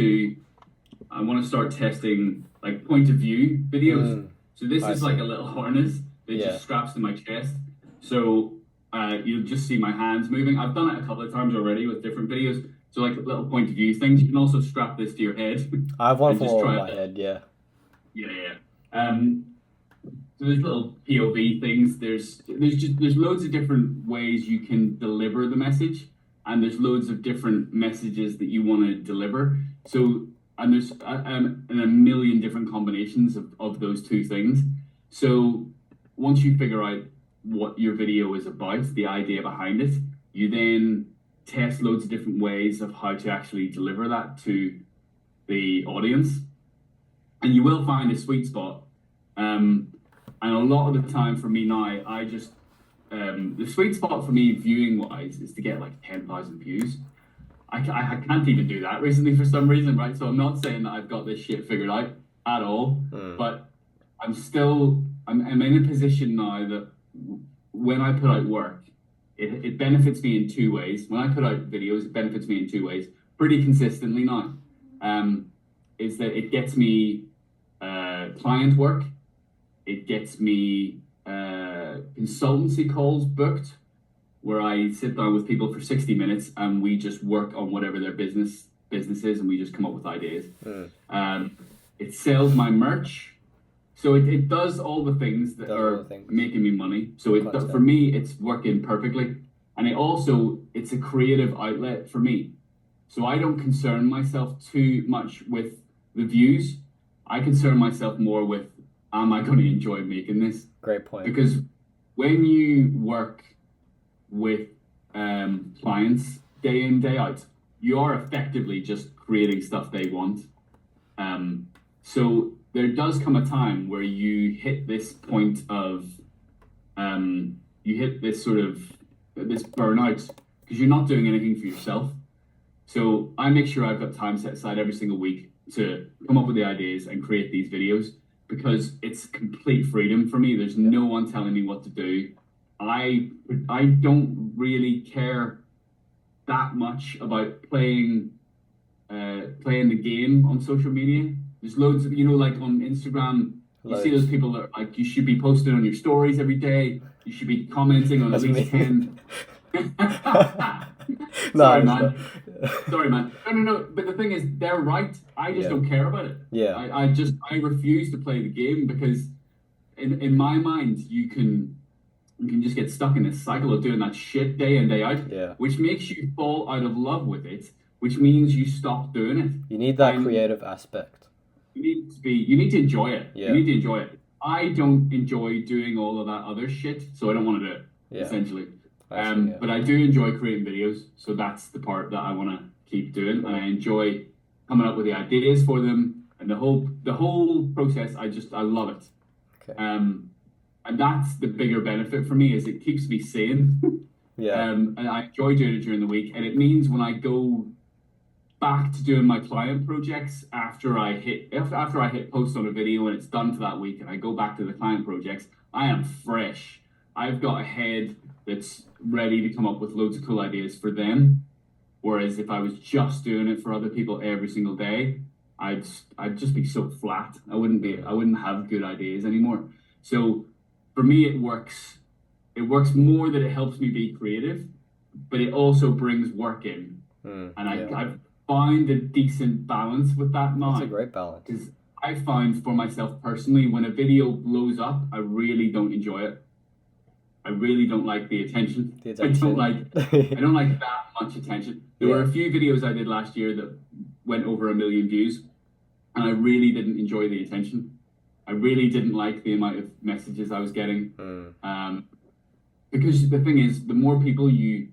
S2: I want to start testing like point of view videos. So this
S1: I
S2: is like
S1: see.
S2: a little harness that
S1: Yeah.
S2: just straps to my chest. So you'll just see my hands moving. I've done it a couple of times already with different videos. So like little point of view things. You can also strap this to your head.
S1: I have one
S2: And
S1: for
S2: just
S1: all
S2: try
S1: on my
S2: it.
S1: head, yeah.
S2: Yeah. So there's little POV things. There's loads of different ways you can deliver the message, and there's loads of different messages that you want to deliver. So and there's a million different combinations of those two things. So once you figure out what your video is about, the idea behind it, you then test loads of different ways of how to actually deliver that to the audience, and you will find a sweet spot. And a lot of the time for me now, I just the sweet spot for me viewing wise is to get like 10,000 views. I can't even do that recently for some reason, right? So I'm not saying that I've got this shit figured out at all, but I'm in a position now that when I put out work, it benefits me in two ways. When I put out videos, it benefits me in two ways, pretty consistently now. Is that it gets me client work, it gets me consultancy calls booked, where I sit down with people for 60 minutes and we just work on whatever their business is, and we just come up with ideas. It sells my merch. So it does all the things that are making me money. So for me, it's working perfectly. And it's a creative outlet for me. So I don't concern myself too much with the views. I concern myself more with, am I going to enjoy making this?
S1: Great point.
S2: Because when you work with clients day in, day out, you are effectively just creating stuff they want. So there does come a time where you hit this point of, you hit this sort of, this burnout, because you're not doing anything for yourself. So I make sure I've got time set aside every single week to come up with the ideas and create these videos because it's complete freedom for me. There's no one telling me what to do. I don't really care that much about playing the game on social media. There's loads of, like on Instagram, you see those people that are like, you should be posting on your stories every day. You should be commenting on at least 10. Sorry, man. Sorry, man. No. But the thing is, they're right. I just don't care about it.
S1: Yeah.
S2: I refuse to play the game because in my mind, you can just get stuck in this cycle of doing that shit day in, day out, which makes you fall out of love with it, which means you stop doing it.
S1: You need that creative aspect.
S2: You need to enjoy it. You need to enjoy it. I don't enjoy doing all of that other shit, so I don't want to do it, essentially. But I do enjoy creating videos, so that's the part that I want to keep doing, and I enjoy coming up with the ideas for them, and the whole process. I love it.
S1: Okay.
S2: And that's the bigger benefit for me is it keeps me sane. And I enjoy doing it during the week, and it means when I go back to doing my client projects after I hit post on a video and it's done for that week, and I go back to the client projects, I am fresh. I've got a head that's ready to come up with loads of cool ideas for them. Whereas if I was just doing it for other people every single day, I'd just be so flat. I wouldn't have good ideas anymore. So for me, it works more that it helps me be creative, but it also brings work in. I've found a decent balance with that now.
S1: That's a great balance.
S2: Because I find for myself personally, when a video blows up, I really don't enjoy it. I really don't like the attention. I don't like that much attention. There were a few videos I did last year that went over 1 million views, and I really didn't enjoy the attention. I really didn't like the amount of messages I was getting. Because the thing is, the more people you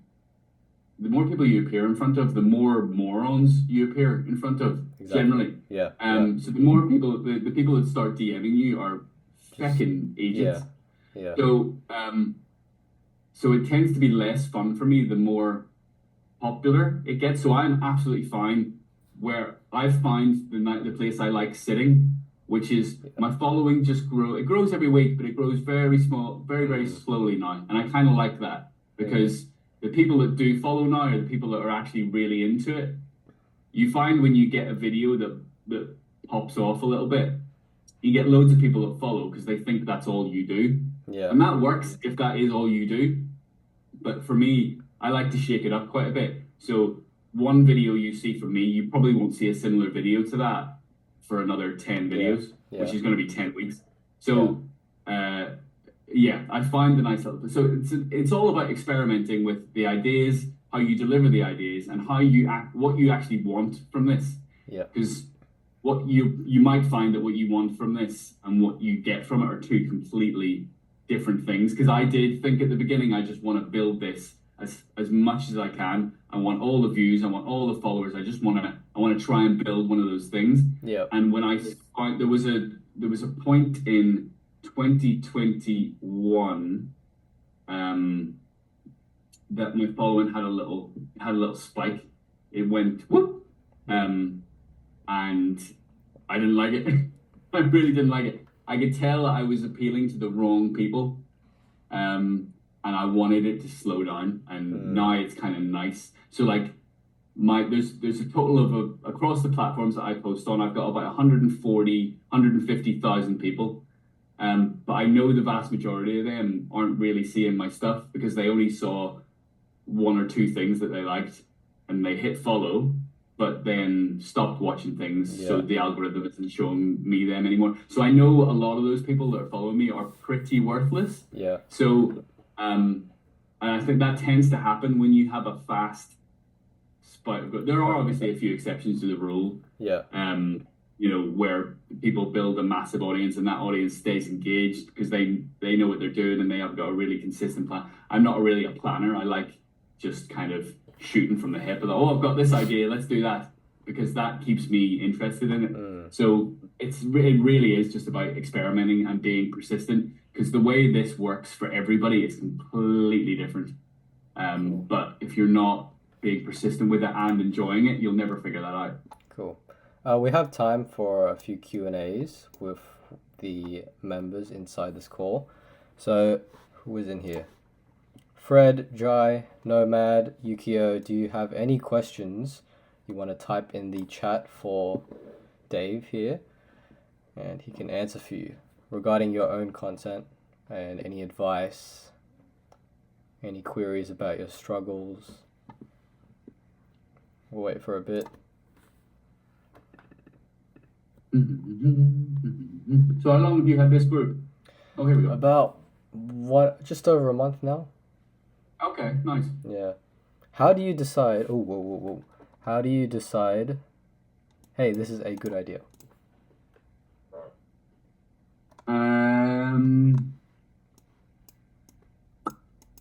S2: appear in front of, the more morons you appear in front of, generally. So the more people, the people that start DMing you are feckin' agents. So it tends to be less fun for me the more popular it gets. So I'm absolutely fine where I find the place I like sitting, which is my following just grows. It grows every week, but it grows very small, very, very slowly now. And I kind of like that because the people that do follow now are the people that are actually really into it. You find when you get a video that pops off a little bit, you get loads of people that follow because they think that's all you do. And that works if that is all you do. But for me, I like to shake it up quite a bit. So one video you see from me, you probably won't see a similar video to that for another 10 videos, which is going to be 10 weeks. So, I find the nice little... So it's all about experimenting with the ideas, how you deliver the ideas, and how you act, what you actually want from this. Because what you might find that what you want from this and what you get from it are two completely different things. Because I did think at the beginning, I just want to build this as much as I can. I want all the views, I want all the followers. I want to try and build one of those things. And when I find there was a point in 2021 that my following had a little spike. It went whoop, and I didn't like it. I really didn't like it. I could tell that I was appealing to the wrong people, and I wanted it to slow down. And now it's kind of nice. So like, there's a total of across the platforms that I post on, I've got about 150,000 people. But I know the vast majority of them aren't really seeing my stuff because they only saw one or two things that they liked and they hit follow, but then stopped watching things. So the algorithm isn't showing me them anymore. So I know a lot of those people that are following me are pretty worthless. So, and I think that tends to happen when you have a fast spike. There are obviously a few exceptions to the rule. Where people build a massive audience and that audience stays engaged because they know what they're doing and they have got a really consistent plan. I'm not really a planner. I like just kind of shooting from the hip. I've got this idea, let's do that, because that keeps me interested in it. So it really is just about experimenting and being persistent, because the way this works for everybody is completely different. But if you're not being persistent with it and enjoying it, you'll never figure that out.
S1: Cool. We have time for a few Q&As with the members inside this call. So, who is in here? Fred, Jai, Nomad, Yukio, do you have any questions you want to type in the chat for Dave here? And he can answer for you regarding your own content and any advice, any queries about your struggles. We'll wait for a bit.
S2: So how long have you had this group? Oh, here we go.
S1: About just over a month now.
S2: Okay, nice.
S1: Yeah. How do you decide? Oh, whoa. How do you decide? Hey, this is a good idea.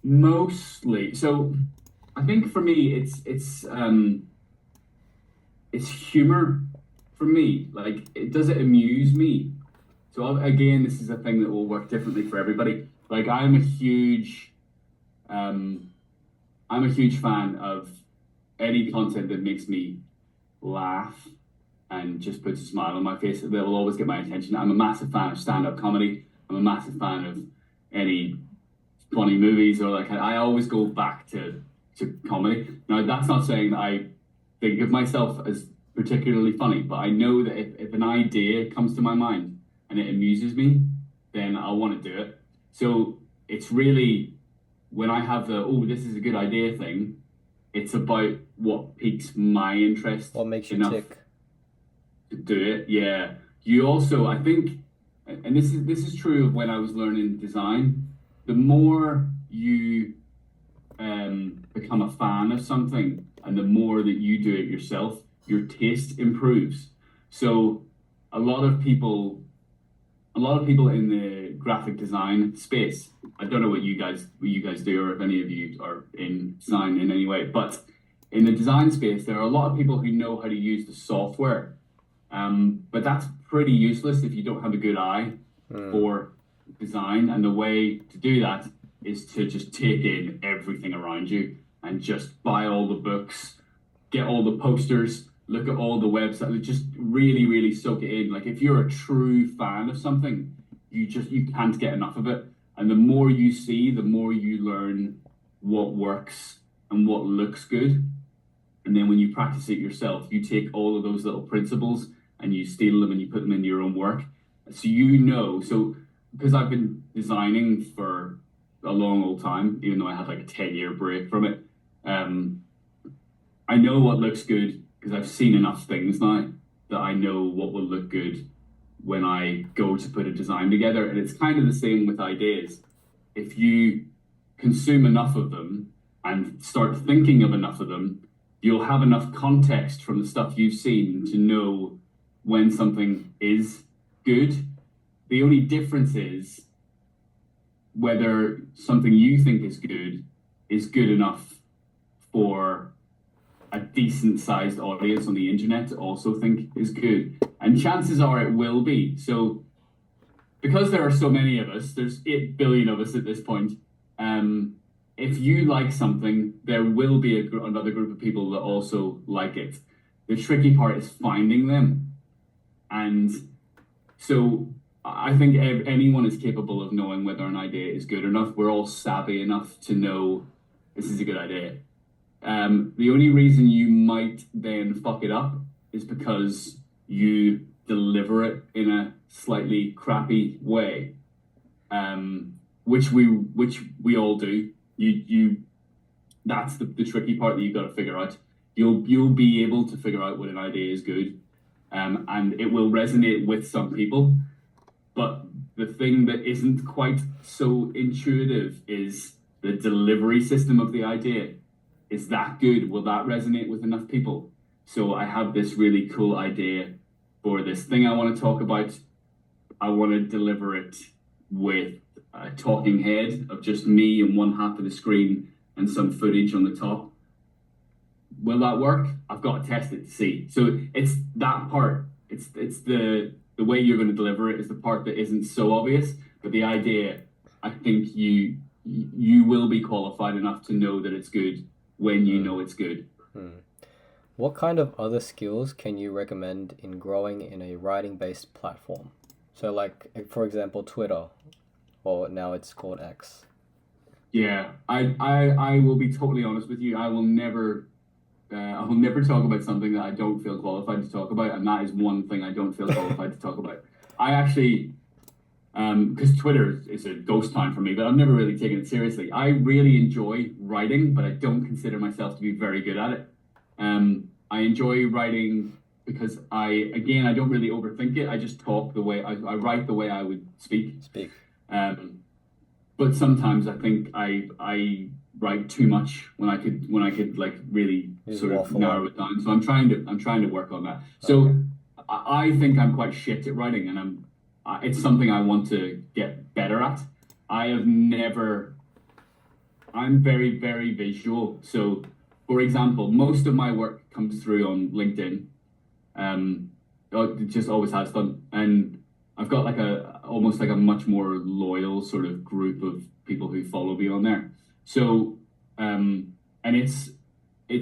S2: Mostly. So, I think for me, it's humor. For me, like, does it amuse me? So again, this is a thing that will work differently for everybody. Like, I'm a huge fan of any content that makes me laugh and just puts a smile on my face. That will always get my attention. I'm a massive fan of stand-up comedy. I'm a massive fan of any funny movies, or like I always go back to comedy. Now, that's not saying that I think of myself as particularly funny, but I know that if an idea comes to my mind and it amuses me, then I'll want to do it. So it's really, when I have this is a good idea thing, it's about what piques my interest.
S1: What makes you
S2: enough
S1: tick?
S2: to do it. Yeah. You also, I think, and this is true of when I was learning design, the more you become a fan of something and the more that you do it yourself, your taste improves. So a lot of people in the graphic design space, I don't know what you guys do, or if any of you are in design in any way, but in the design space, there are a lot of people who know how to use the software. But that's pretty useless if you don't have a good eye for design. And the way to do that is to just take in everything around you and just buy all the books, get all the posters, look at all the websites, just really, really soak it in. Like, if you're a true fan of something, you can't get enough of it. And the more you see, the more you learn what works and what looks good. And then when you practice it yourself, you take all of those little principles and you steal them and you put them into your own work. So because I've been designing for a long old time, even though I had like a 10-year break from it, I know what looks good because I've seen enough things now that I know what will look good when I go to put a design together. And it's kind of the same with ideas. If you consume enough of them and start thinking of enough of them, you'll have enough context from the stuff you've seen to know when something is good. The only difference is whether something you think is good enough for a decent sized audience on the internet to also think is good. And chances are it will be. So because there are so many of us, there's 8 billion of us at this point, if you like something, there will be another group of people that also like it. The tricky part is finding them. And so I think anyone is capable of knowing whether an idea is good enough. We're all savvy enough to know this is a good idea. The only reason you might then fuck it up is because you deliver it in a slightly crappy way, which we all do. That's the tricky part that you've got to figure out. You'll be able to figure out when an idea is good, and it will resonate with some people. But the thing that isn't quite so intuitive is the delivery system of the idea. Is that good? Will that resonate with enough people? So I have this really cool idea for this thing I want to talk about. I want to deliver it with a talking head of just me and one half of the screen and some footage on the top. Will that work? I've got to test it to see. So it's that part. It's the way you're going to deliver it is the part that isn't so obvious. But the idea, I think you will be qualified enough to know that it's good when you know it's good.
S1: What kind of other skills can you recommend in growing in a writing-based platform? So like, for example, Twitter, or now it's called X.
S2: Yeah, I will be totally honest with you. I will never talk about something that I don't feel qualified to talk about, and that is one thing I don't feel qualified to talk about. I actually, because Twitter is a ghost town for me, but I've never really taken it seriously. I really enjoy writing, but I don't consider myself to be very good at it. I enjoy writing because I don't really overthink it. I just talk the way I write the way I would speak.
S1: Speak.
S2: But sometimes I think I write too much when I could like really
S1: You
S2: sort of
S1: waffle
S2: narrow
S1: on.
S2: it down. So I'm trying to work on that. So
S1: Okay.
S2: I think I'm quite shit at writing, and it's something I want to get better at. I have never. I'm very, very visual. So, for example, most of my work comes through on LinkedIn. It just always has done, and I've got like a almost like a much more loyal sort of group of people who follow me on there. So, and it's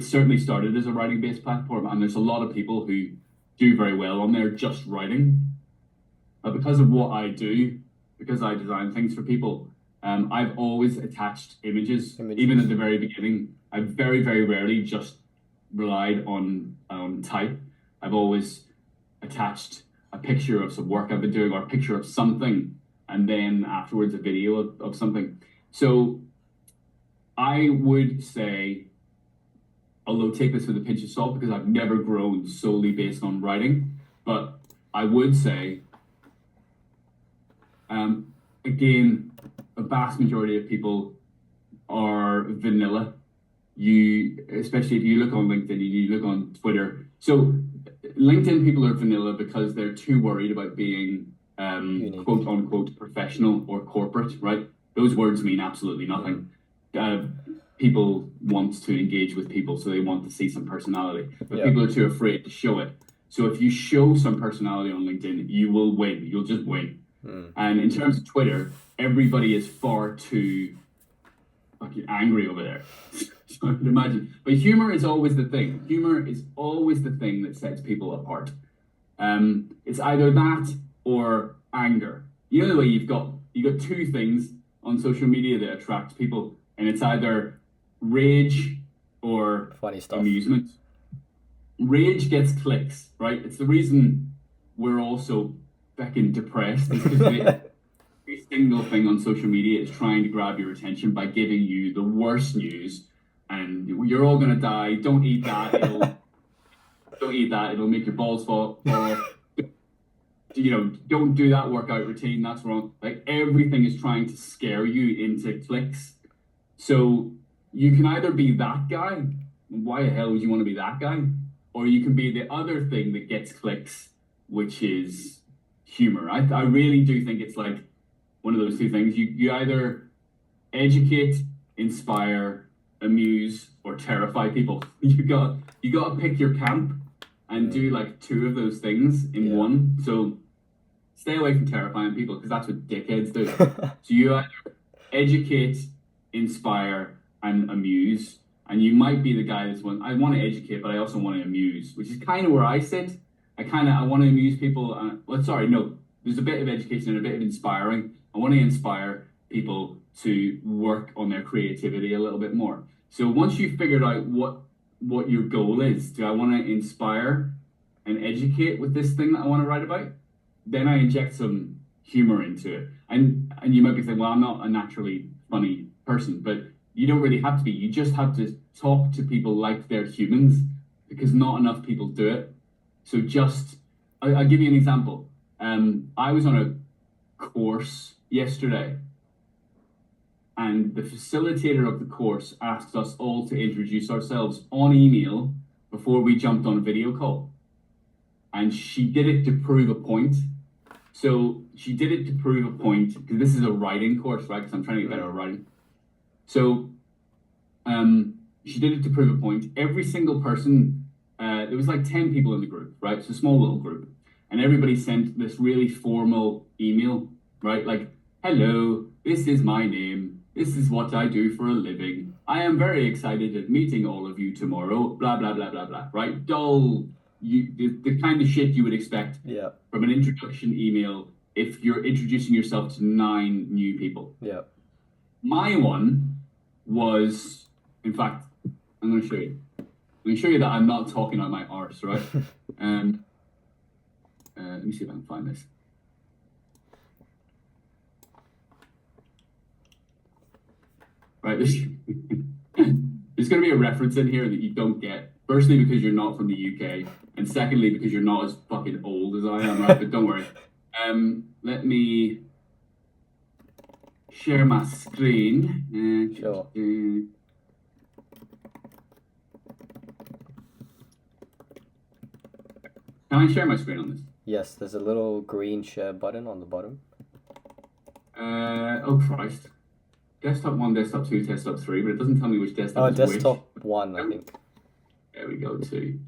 S2: certainly started as a writing based platform, and there's a lot of people who do very well on there just writing. But because of what I do, because I design things for people, I've always attached images. Even at the very beginning. I've very, very rarely just relied on type. I've always attached a picture of some work I've been doing or a picture of something, and then afterwards a video of something. So I would say, although take this with a pinch of salt because I've never grown solely based on writing, but I would say, again, a vast majority of people are vanilla. Especially if you look on LinkedIn and you look on Twitter. So LinkedIn people are vanilla because they're too worried about being
S1: Unique.
S2: quote unquote professional or corporate, right? Those words mean absolutely nothing. People want to engage with people, so they want to see some personality, but
S1: Yeah.
S2: people are too afraid to show it. So if you show some personality on LinkedIn, you will win. You'll just win. And in terms of Twitter, everybody is far too fucking angry over there. So I can imagine. But humor is always the thing. Humor is always the thing that sets people apart. It's either that or anger. You know the way you got two things on social media that attract people, and it's either rage or
S1: Funny stuff.
S2: amusement. Rage gets clicks, right? It's the reason we're all so fucking depressed. Is because every single thing on social media is trying to grab your attention by giving you the worst news, and you're all gonna die. Don't eat that. Don't eat that. It'll make your balls fall off. Don't do that workout routine. That's wrong. Like everything is trying to scare you into clicks. So you can either be that guy. Why the hell would you want to be that guy? Or you can be the other thing that gets clicks, which is humor. I really do think it's like one of those two things. You either educate, inspire, amuse, or terrify people. You got to pick your camp and do like two of those things in one. So stay away from terrifying people because that's what dickheads do. So you either educate, inspire, and amuse. And you might be the guy that's I want to educate, but I also want to amuse, which is kind of where I sit. I want to amuse people. There's a bit of education and a bit of inspiring. I want to inspire people to work on their creativity a little bit more. So once you've figured out what your goal is, do I want to inspire and educate with this thing that I want to write about? Then I inject some humor into it. And you might be saying, well, I'm not a naturally funny person, but you don't really have to be. You just have to talk to people like they're humans because not enough people do it. So I'll give you an example. I was on a course yesterday, and the facilitator of the course asked us all to introduce ourselves on email before we jumped on a video call. And she did it to prove a point. So she did it to prove a point, because this is a writing course, right? Because I'm trying to get better at writing. So she did it to prove a point. Every single person, there was like 10 people in the group, right? It's a small little group. And everybody sent this really formal email, right? Like, hello, this is my name. This is what I do for a living. I am very excited at meeting all of you tomorrow. Blah, blah, blah, blah, blah. Right? Dull, the kind of shit you would expect
S1: Yeah.
S2: from an introduction email if you're introducing yourself to 9 new people.
S1: Yeah.
S2: My one was, in fact, I'm going to show you. I'm going to show you that I'm not talking out my arse, right? Let me see if I can find this. Right, there's going to be a reference in here that you don't get. Firstly, because you're not from the UK, and secondly, because you're not as fucking old as I am, right? But don't worry. Let me share my screen.
S1: Sure.
S2: Can I share my screen on this?
S1: Yes, there's a little green share button on the bottom.
S2: Oh Christ. Desktop 1, desktop 2, desktop 3, but it doesn't tell me which desktop is
S1: Desktop
S2: which.
S1: 1, I think.
S2: There we go, 2.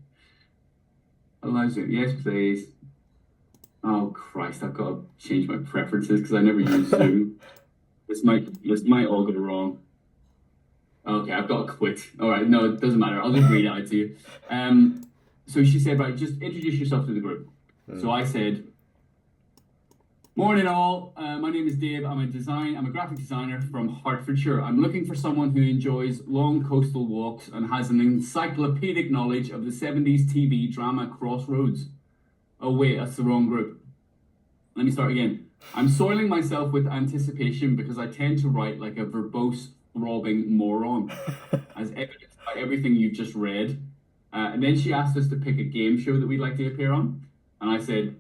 S2: Allows it. Yes, please. Oh Christ, I've got to change my preferences because I never use Zoom. This might all go wrong. Okay, I've got to quit. All right, no, it doesn't matter. I'll just read it out to you. So she said, right, just introduce yourself to the group. So I said, morning all, my name is Dave. I'm a graphic designer from Hertfordshire. I'm looking for someone who enjoys long coastal walks and has an encyclopedic knowledge of the 70s TV drama Crossroads. Oh wait, that's the wrong group. Let me start again. I'm soiling myself with anticipation because I tend to write like a verbose, throbbing moron, as evidenced by everything you've just read. And then she asked us to pick a game show that we'd like to appear on. And I said,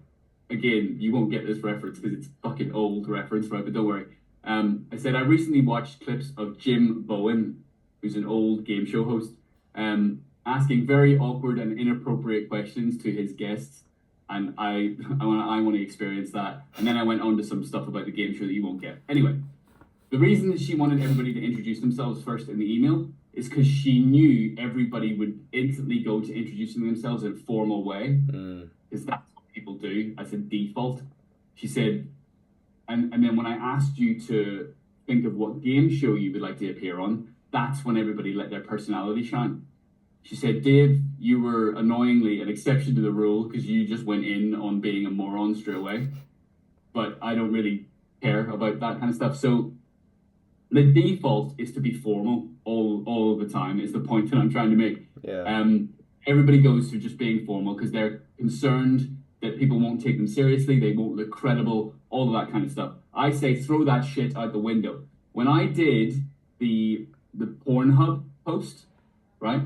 S2: again, you won't get this reference because it's fucking old reference, right? But don't worry. I said, I recently watched clips of Jim Bowen, who's an old game show host, asking very awkward and inappropriate questions to his guests. And I want to experience that. And then I went on to some stuff about the game show that you won't get. Anyway, the reason that she wanted everybody to introduce themselves first in the email is because she knew everybody would instantly go to introducing themselves in a formal way. Because that's what people do as a default. She said, and then when I asked you to think of what game show you would like to appear on, that's when everybody let their personality shine. She said, Dave, you were annoyingly an exception to the rule because you just went in on being a moron straight away. But I don't really care about that kind of stuff. So the default is to be formal all of the time, is the point that I'm trying to make.
S1: Yeah.
S2: Everybody goes through just being formal because they're concerned that people won't take them seriously, they won't look credible, all of that kind of stuff. I say throw that shit out the window. When I did the Pornhub post, right,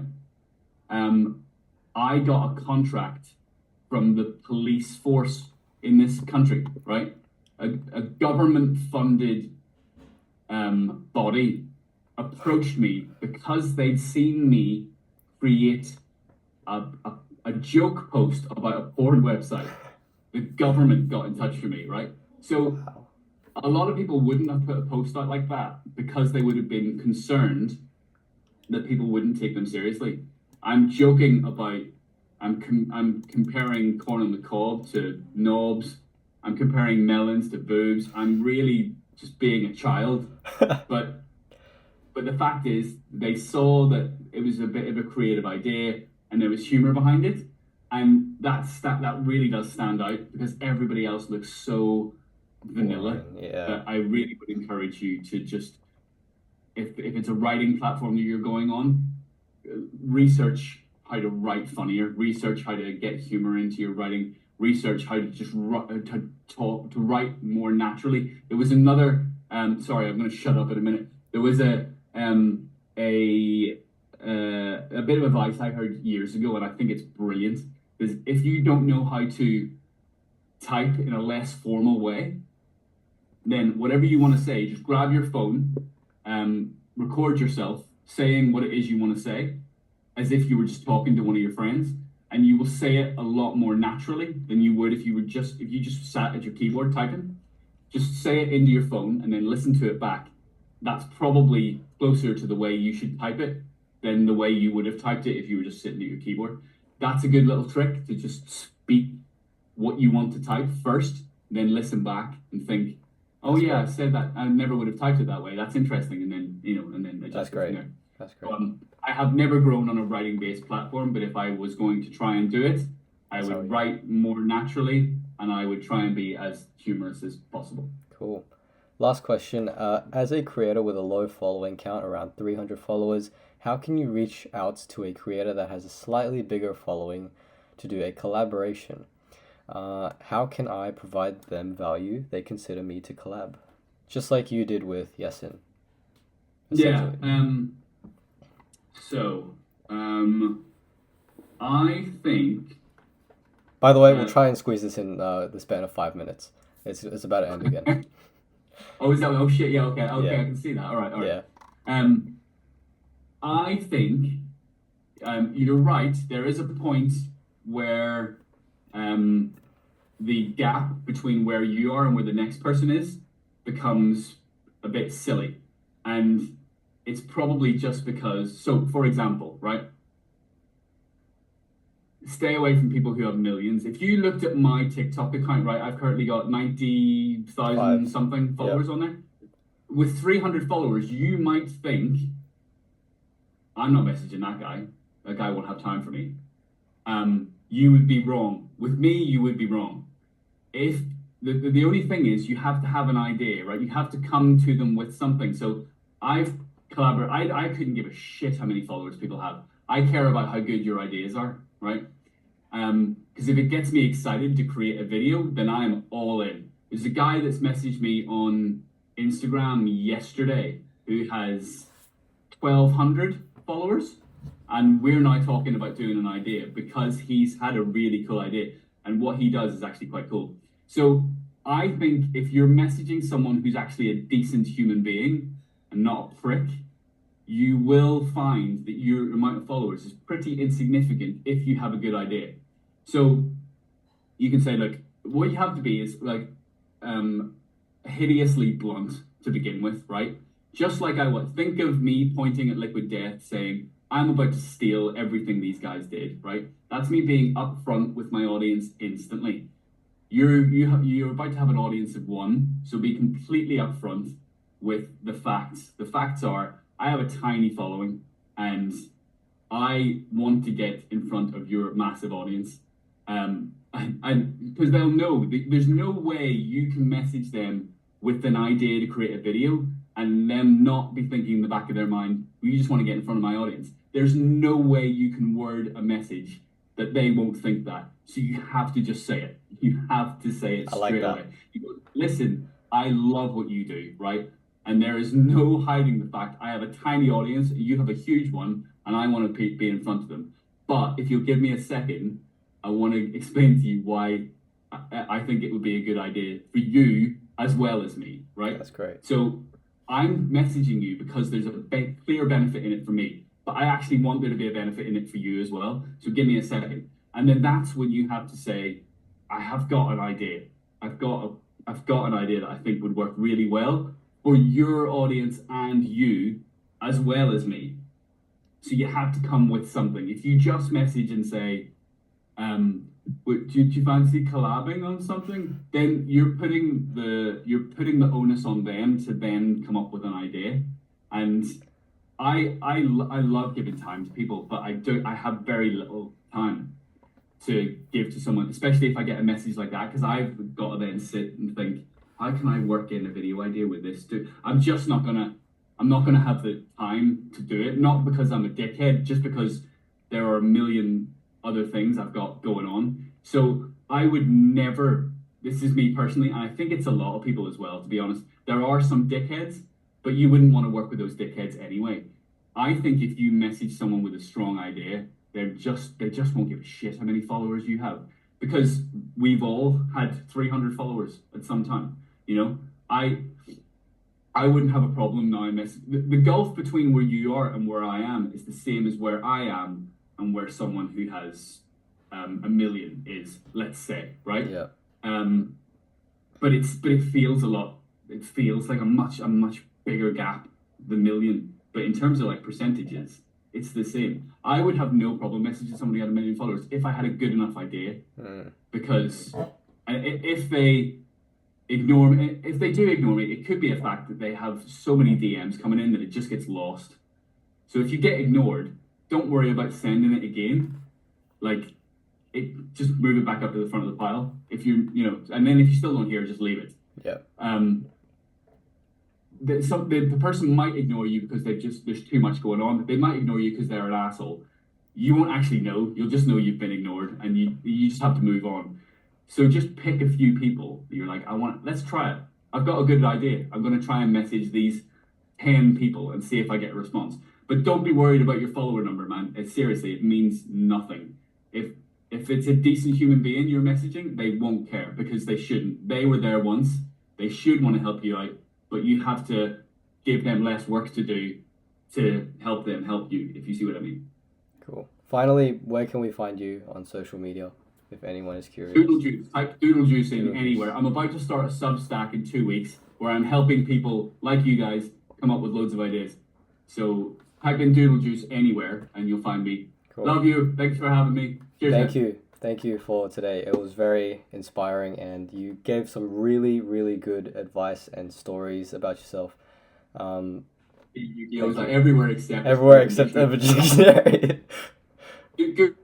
S2: I got a contract from the police force in this country, right? A government-funded body approached me because they'd seen me create a joke post about a porn website. The government got in touch with me, right? So a lot of people wouldn't have put a post out like that because they would have been concerned that people wouldn't take them seriously. I'm joking about, I'm comparing corn on the cob to knobs. I'm comparing melons to boobs. I'm really just being a child. But the fact is, they saw that it was a bit of a creative idea and there was humor behind it. And that really does stand out because everybody else looks so vanilla.
S1: Yeah.
S2: I really would encourage you to just, if it's a writing platform that you're going on, research how to write funnier, research how to get humor into your writing, research how to just to write more naturally. There was another, sorry, I'm going to shut up in a minute. There was a bit of advice I heard years ago, and I think it's brilliant, is if you don't know how to type in a less formal way, then whatever you want to say, just grab your phone, record yourself saying what it is you want to say, as if you were just talking to one of your friends, and you will say it a lot more naturally than you would if you just sat at your keyboard typing. Just say it into your phone and then listen to it back. That's probably closer to the way you should type it than the way you would have typed it if you were just sitting at your keyboard. That's a good little trick, to just speak what you want to type first, then listen back and think, Oh
S1: That's
S2: yeah, I
S1: great.
S2: said that. I never would have typed it that way. That's interesting. And then, and then
S1: That's
S2: adjusted from
S1: great.
S2: there.
S1: That's great.
S2: I have never grown on a writing-based platform, but if I was going to try and do it, I
S1: That's how
S2: would
S1: you.
S2: write more naturally, and I would try and be as humorous as possible.
S1: Cool. Last question. As a creator with a low following count, around 300 followers, how can you reach out to a creator that has a slightly bigger following to do a collaboration? How can I provide them value they consider me to collab? Just like you did with Yesin,
S2: Yeah.
S1: essentially.
S2: So, I think.
S1: By the way, we'll
S2: Uh,
S1: try and squeeze this in the span of 5 minutes. It's about to end again.
S2: oh, is that? Oh shit. Yeah. Okay. Okay.
S1: Yeah,
S2: I can see that. All right. All right.
S1: yeah,
S2: Um, I think. You're right. There is a point where, the gap between where you are and where the next person is becomes a bit silly. And it's probably just because, so for example, right? Stay away from people who have millions. If you looked at my TikTok account, right, I've currently got 90,000
S1: 5.
S2: something
S1: Yep.
S2: followers on there. With 300 followers, you might think, I'm not messaging that guy. That guy won't have time for me. You would be wrong. With me, you would be wrong. If the only thing is you have to have an idea, right? You have to come to them with something. So I've collaborated. I couldn't give a shit how many followers people have. I care about how good your ideas are, right? Because if it gets me excited to create a video, then I'm all in. There's a guy that's messaged me on Instagram yesterday who has 1,200 followers, and we're now talking about doing an idea because he's had a really cool idea, and what he does is actually quite cool. So I think if you're messaging someone who's actually a decent human being and not a prick, you will find that your amount of followers is pretty insignificant if you have a good idea. So you can say, like, what you have to be is like hideously blunt to begin with, right? Just like I would think of me pointing at Liquid Death saying, I'm about to steal everything these guys did, right? That's me being upfront with my audience instantly. You're about to have an audience of one, so be completely upfront with the facts. The facts are I have a tiny following and I want to get in front of your massive audience. And because they'll know there's no way you can message them with an idea to create a video and them not be thinking in the back of their mind, well, you just want to get in front of my audience. There's no way you can word a message that they won't think that. So you have to just say it. You have to say it
S1: I like
S2: straight
S1: that.
S2: away. You go, listen, I love what you do, right? And there is no hiding the fact I have a tiny audience, you have a huge one, and I want to be in front of them. But if you'll give me a second, I want to explain to you why I think it would be a good idea for you as well as me, right?
S1: That's great.
S2: So I'm messaging you because there's a clear benefit in it for me, but I actually want there to be a benefit in it for you as well. So give me a second. And then that's when you have to say, I have got an idea. I've got an idea that I think would work really well for your audience and you as well as me. So you have to come with something. If you just message and say, do you fancy collabing on something? Then you're putting the onus on them to then come up with an idea. And I love giving time to people, but I have very little time to give to someone, especially if I get a message like that, because I've got to then sit and think, how can I work in a video idea with this too? I'm not gonna have the time to do it, not because I'm a dickhead, just because there are a million other things I've got going on. So I would never, this is me personally, and I think it's a lot of people as well, to be honest. There are some dickheads, but you wouldn't want to work with those dickheads anyway. I think if you message someone with a strong idea, they just won't give a shit how many followers you have, because we've all had 300 followers at some time. I wouldn't have a problem now. The gulf between where you are and where I am is the same as where I am and where someone who has a million is, let's say, right?
S1: Yeah.
S2: But it feels a lot. It feels like a much bigger gap, the million. But in terms of like percentages, it's the same. I would have no problem messaging somebody who had 1 million followers if I had a good enough idea, because if ignore me. If they do ignore me, it could be a fact that they have so many DMs coming in that it just gets lost. So if you get ignored, don't worry about sending it again. Like, just move it back up to the front of the pile. If and then if you still don't hear, just leave it.
S1: Yeah.
S2: The person might ignore you because there's too much going on. They might ignore you because they're an asshole. You won't actually know. You'll just know you've been ignored, and you just have to move on. So just pick a few people that you're like, let's try it. I've got a good idea. I'm going to try and message these 10 people and see if I get a response. But don't be worried about your follower number, man. Seriously, it means nothing. If it's a decent human being you're messaging, they won't care because they shouldn't. They were there once. They should want to help you out, but you have to give them less work to do to help them help you, if you see what I mean.
S1: Cool. Finally, where can we find you on social media, if anyone is curious?
S2: Doodle Juice. Type Doodle Juice in
S1: Doodle Juice.
S2: anywhere. I'm about to start a Substack in 2 weeks where I'm helping people like you guys come up with loads of ideas. So type in Doodle Juice anywhere and you'll find me.
S1: Cool.
S2: Love you. Thanks for having me. Cheers.
S1: Thank you. Thank you for today. It was very inspiring and you gave some really, really good advice and stories about yourself.
S2: It was like everywhere except
S1: Everywhere except the dictionary.
S2: Good.